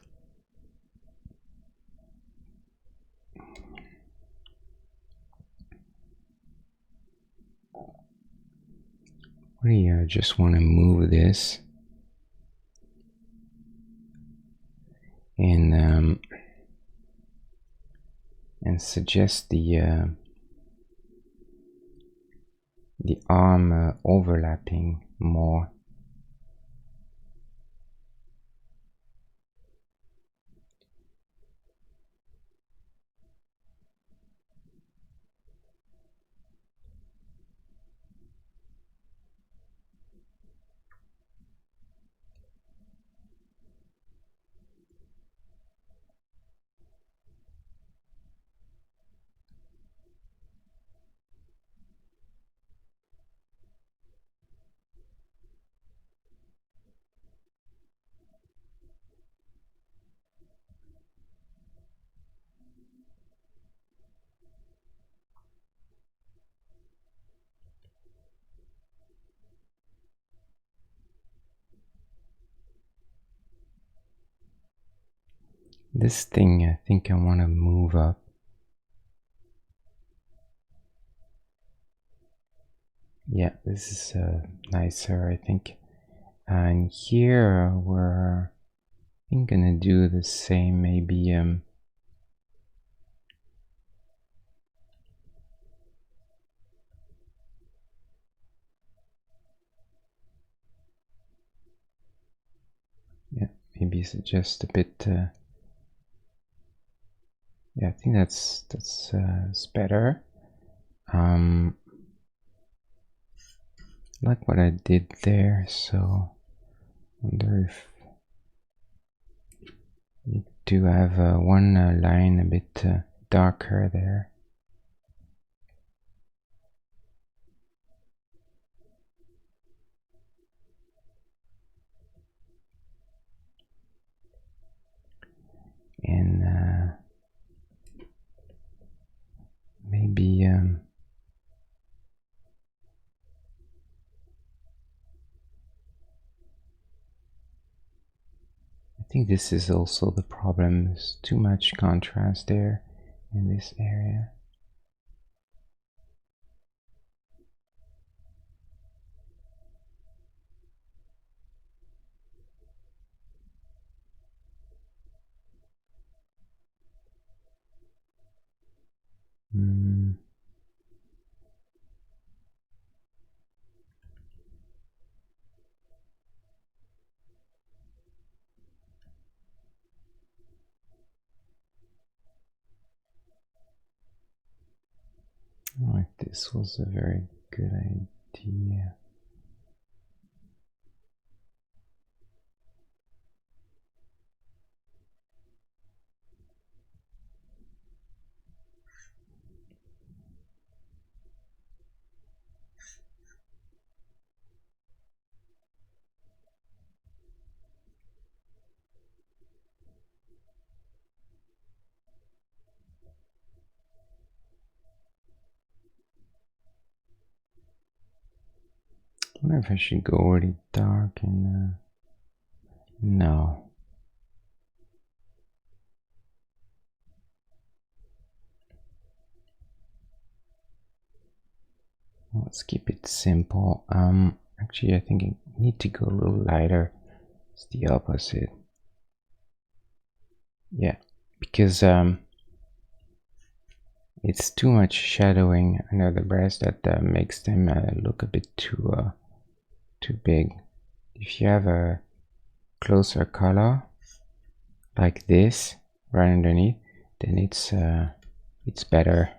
We just want to move this and suggest the arm overlapping more. This thing, I think I want to move up. Yeah, this is nicer, I think. And here we're, I think, gonna do the same. Maybe yeah, maybe it's just a bit. Yeah, I think that's better. Like what I did there, so I wonder if need to have one line a bit darker there. And maybe I think this is also the problem. There's too much contrast there in this area. Oh, this was a very good idea. I wonder if I should go really dark and no. Let's keep it simple. Actually, I think I need to go a little lighter. It's the opposite. Yeah, because it's too much shadowing under the breast that makes them look a bit too big. If you have a closer color like this right underneath, then it's better.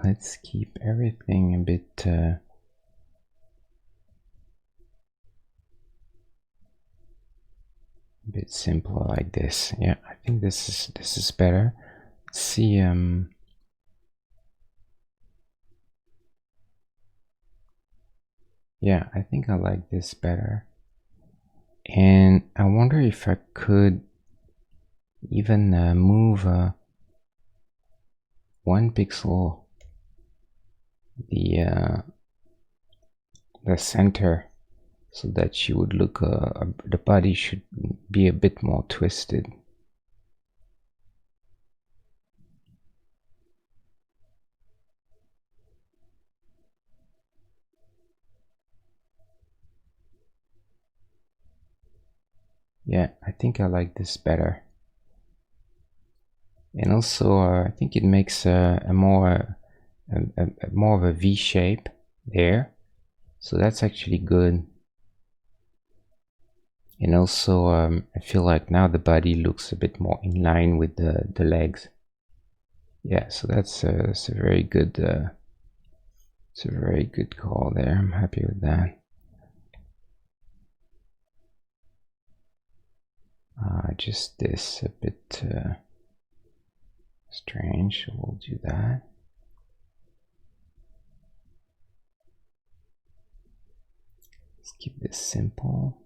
Let's keep everything a bit simpler like this. Yeah, I think this is better. Let's see. Yeah, I think I like this better. And I wonder if I could even move 1 pixel the center, so that she would look the body should be a bit more twisted. Yeah, I think I like this better. And also I think it makes a more of a V shape there, so that's actually good. And also I feel like now the body looks a bit more in line with the legs. Yeah, so that's a very good it's a very good call there. I'm happy with that. Just this a bit strange, so we'll do that. Let's keep this simple.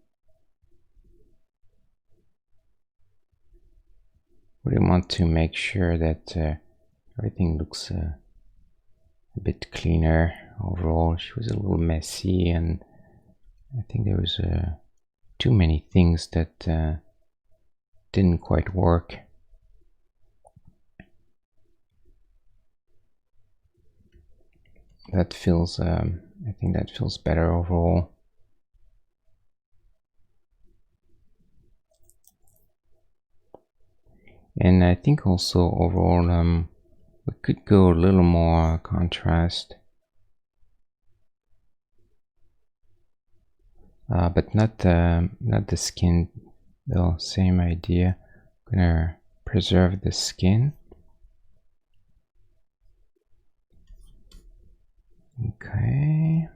We want to make sure that everything looks a bit cleaner overall. She was a little messy, and I think there was too many things that didn't quite work. That feels, I think that feels better overall. And I think also overall we could go a little more contrast, but not the skin though. Same idea. I'm gonna preserve the skin. Okay.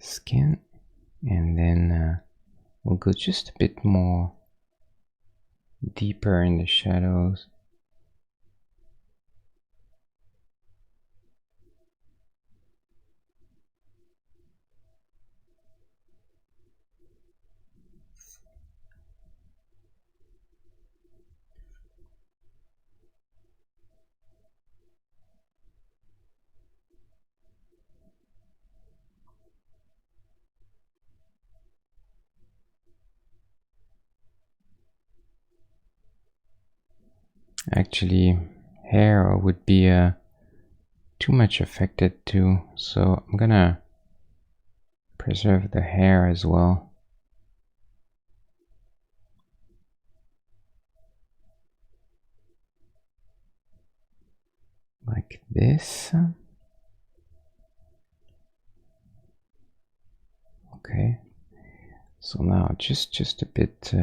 Skin, and then we'll go just a bit more deeper in the shadows. Actually, hair would be too much affected too, so I'm gonna preserve the hair as well. Like this. Okay. So now just a bit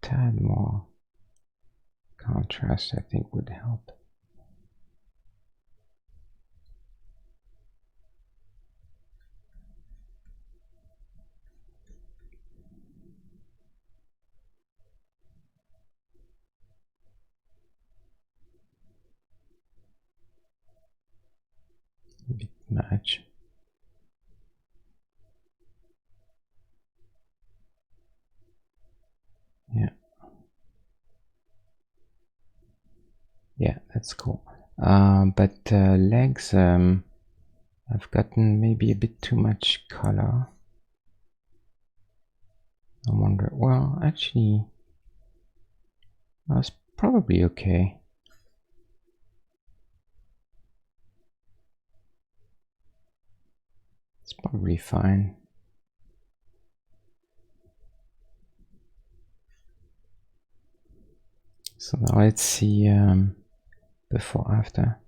tad more contrast I think would help. A bit much. Yeah. Yeah, that's cool. But legs, I've gotten maybe a bit too much color. I wonder, well, actually, that's probably okay. It's probably fine. So now let's see before after.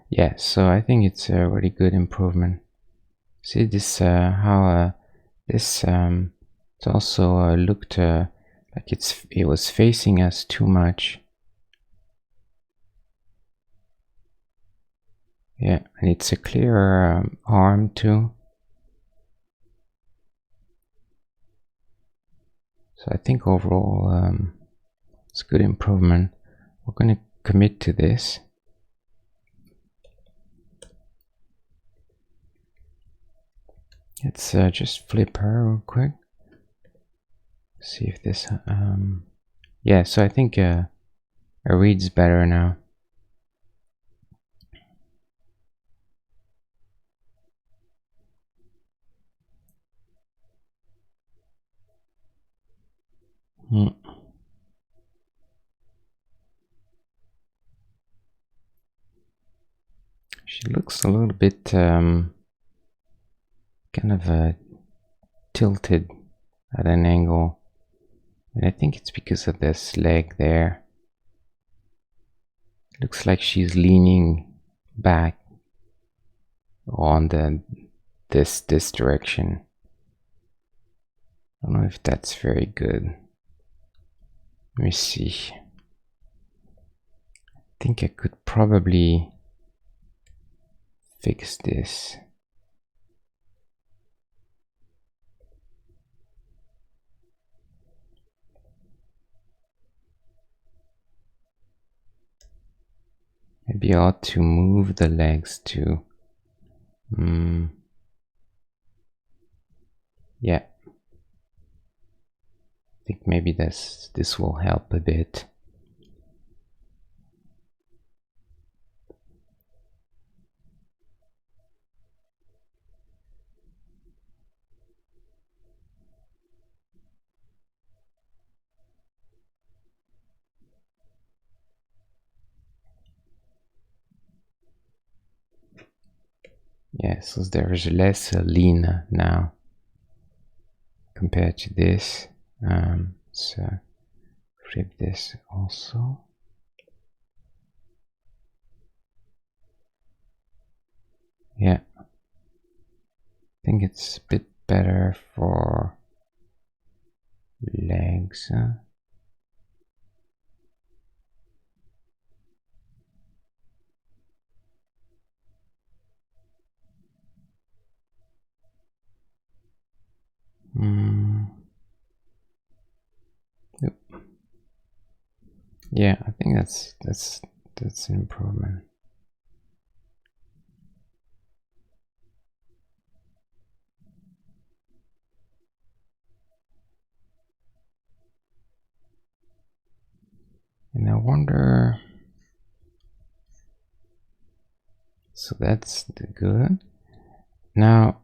Yeah, so I think it's a really good improvement. See this how this it also looked like it was facing us too much. Yeah, and it's a clearer arm too. So I think overall it's a good improvement. We're going to commit to this. Let's just flip her real quick. See if this yeah, so I think it reads better now. She looks a little bit kind of tilted at an angle, and I think it's because of this leg there. Looks like she's leaning back on this direction. I don't know if that's very good. Let me see. I think I could probably fix this. Maybe I ought to move the legs too. Yeah. I think maybe this will help a bit. Yeah, so there is less lean now compared to this. So flip this also. Yeah, I think it's a bit better for legs. Yep. Yeah, I think that's an improvement. And I wonder. So that's good. Now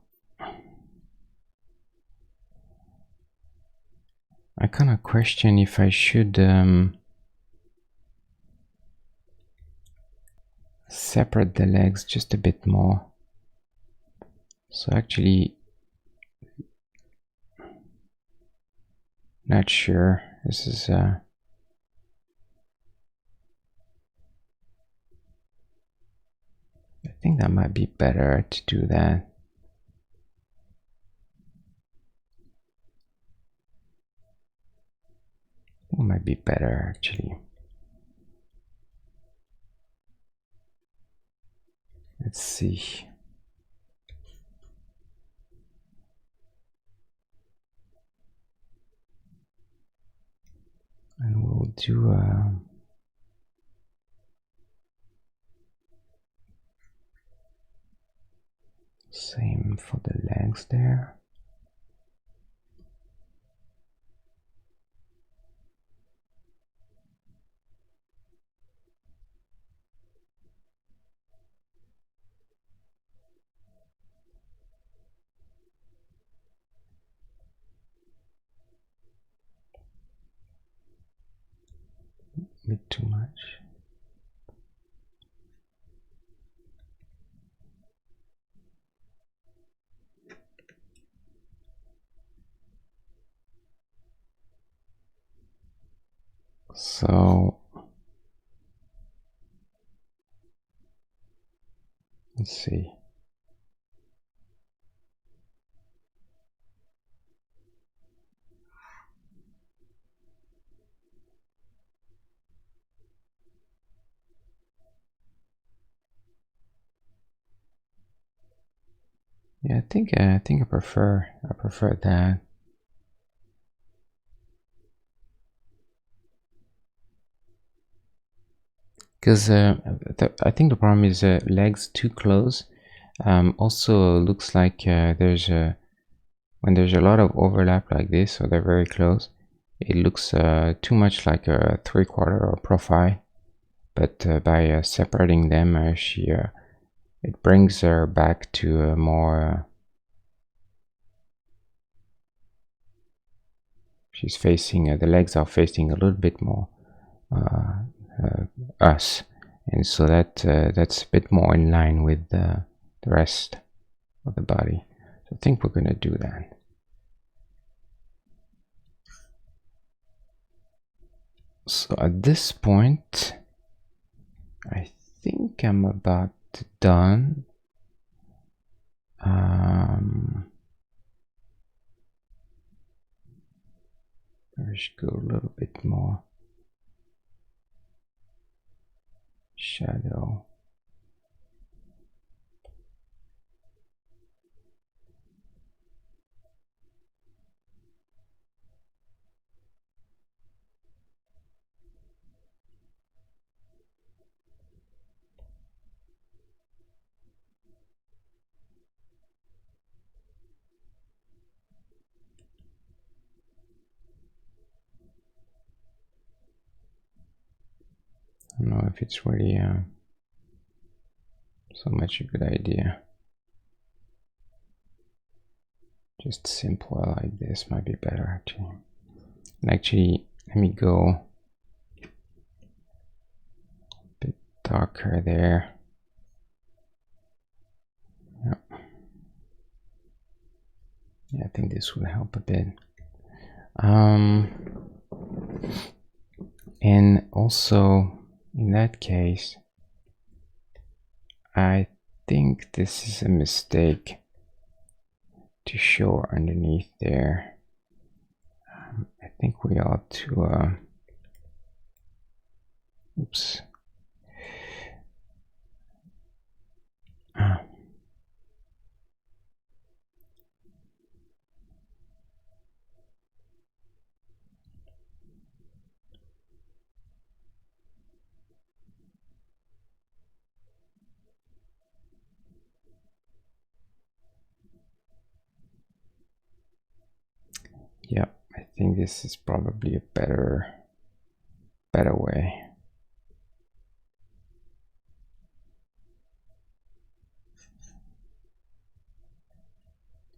I kind of question if I should separate the legs just a bit more. So actually, not sure. This is I think that might be better to do that. It might be better actually. Let's see. And we'll do same for the legs there. a bit too much. So let's see. Yeah, I think I prefer that. Because I think the problem is legs too close. Also looks like there's a when there's a lot of overlap like this, so they're very close, it looks too much like a 3/4 or profile. But by separating them, it brings her back to a more. She's facing the legs are facing a little bit more us, and so that's a bit more in line with the rest of the body. So I think we're gonna do that. So at this point, I think I'm about done. I should go a little bit more shadow. I don't know if it's really so much a good idea. Just simple like this might be better actually. And actually, let me go a bit darker there. Yep. Yeah, I think this would help a bit. And also, in that case, I think this is a mistake to show underneath there. I think we ought to oops. Yeah, I think this is probably a better way.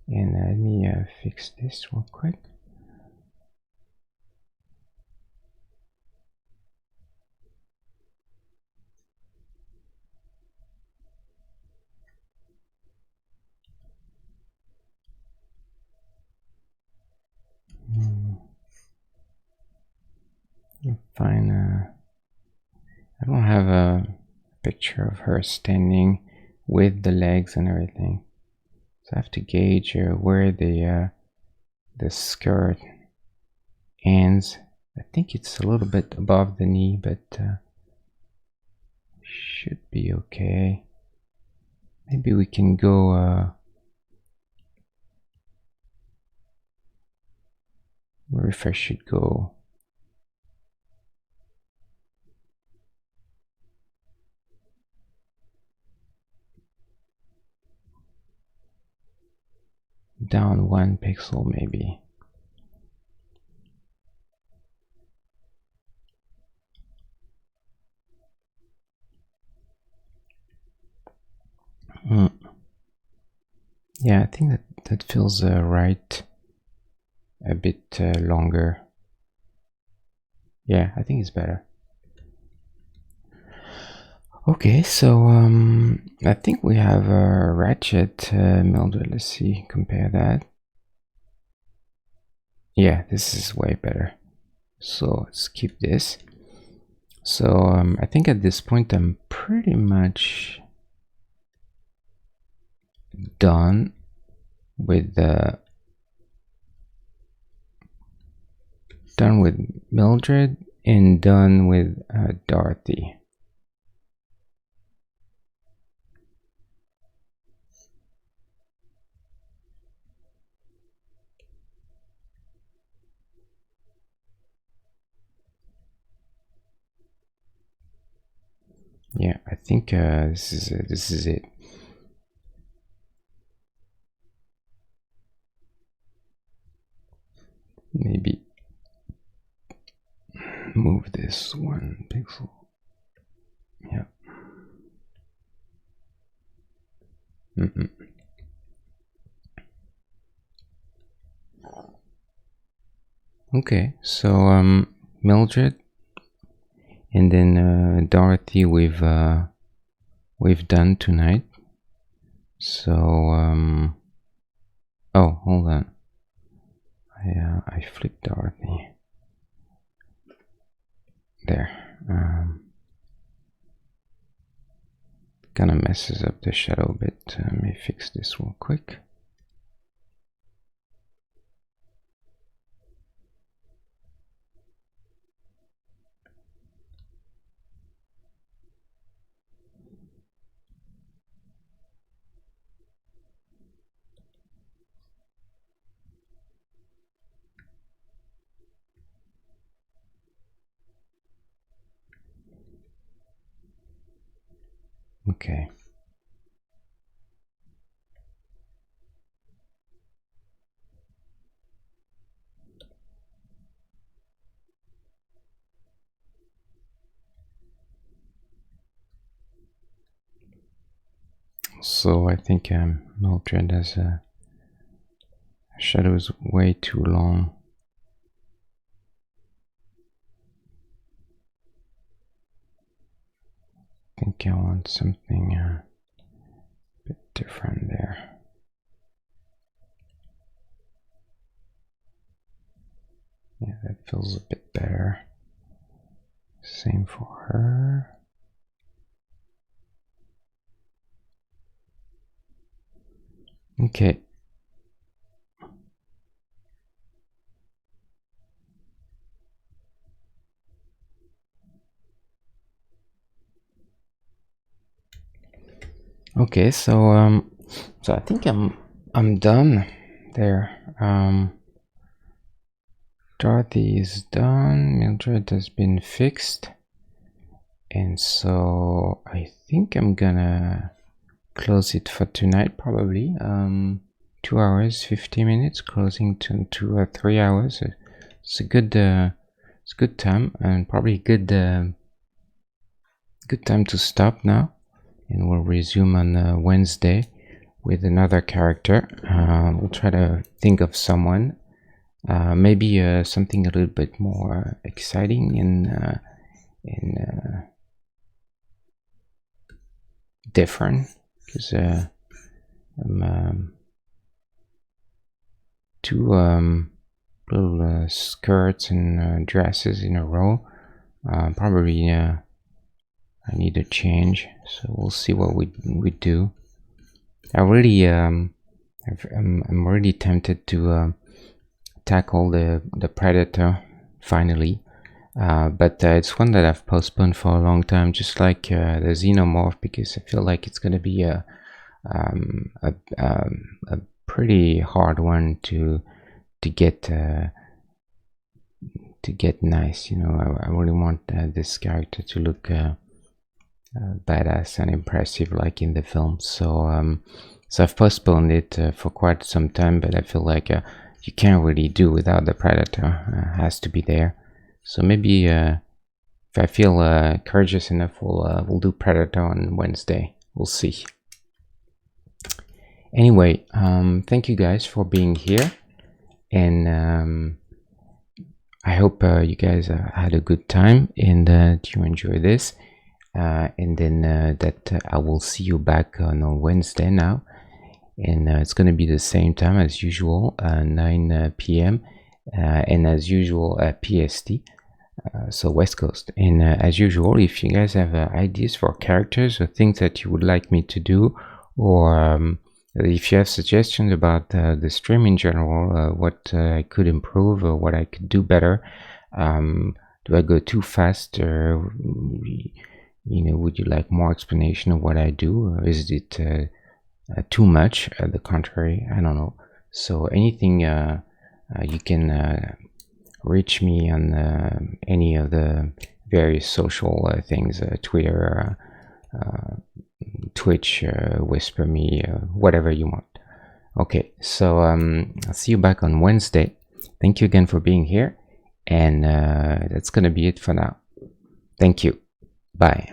And let me fix this real quick. Fine. I don't have a picture of her standing with the legs and everything, so I have to gauge where the skirt ends. I think it's a little bit above the knee, but should be okay. Maybe we can go where if I should go down 1 pixel maybe. Yeah, I think that feels right. A bit longer. Yeah, I think it's better. Okay, so I think we have a ratchet Mildred. Let's see, compare that. Yeah, this is way better. So let's keep this. So I think at this point I'm pretty much done with Mildred and done with Dorothy. Yeah, I think this is it. Maybe move this 1 pixel. Yeah. Okay, so Mildred and then Dorothy we've done tonight. So oh, hold on. I flipped Dorothy. There. Kind of messes up the shadow a bit. Let me fix this real quick. Okay. So I think Mildred has a shadow is way too long. I think I want something a bit different there. Yeah, that feels a bit better. Same for her. Okay. Okay, so I think I'm done there. Dorothy is done. Mildred has been fixed, and so I think I'm gonna close it for tonight. Probably 2 hours 50 minutes, closing to 2 or 3 hours. It's a good time, and probably good time to stop now, and we'll resume on Wednesday with another character. We'll try to think of someone, maybe something a little bit more exciting and different, because two little skirts and dresses in a row. Probably I need a change, so we'll see what we do. I really I'm really tempted to tackle the Predator finally, but it's one that I've postponed for a long time, just like the Xenomorph, because I feel like it's going to be a pretty hard one to get nice. You know, I really want this character to look badass and impressive like in the film. So so I've postponed it for quite some time, but I feel like you can't really do without the Predator. Has to be there. So maybe if I feel courageous enough, we'll do Predator on Wednesday. We'll see. Anyway, thank you guys for being here, and I hope you guys had a good time and you enjoy this. and then I will see you back on Wednesday now, and it's going to be the same time as usual, 9 p.m. And as usual PST, so West Coast. And as usual, if you guys have ideas for characters or things that you would like me to do, or if you have suggestions about the stream in general, what I could improve or what I could do better, do I go too fast, or would you like more explanation of what I do, or is it too much? The contrary, I don't know. So anything, you can reach me on any of the various social things, Twitter, Twitch, whisper me, whatever you want. Okay, so I'll see you back on Wednesday. Thank you again for being here, and that's gonna be it for now. Thank you. Bye.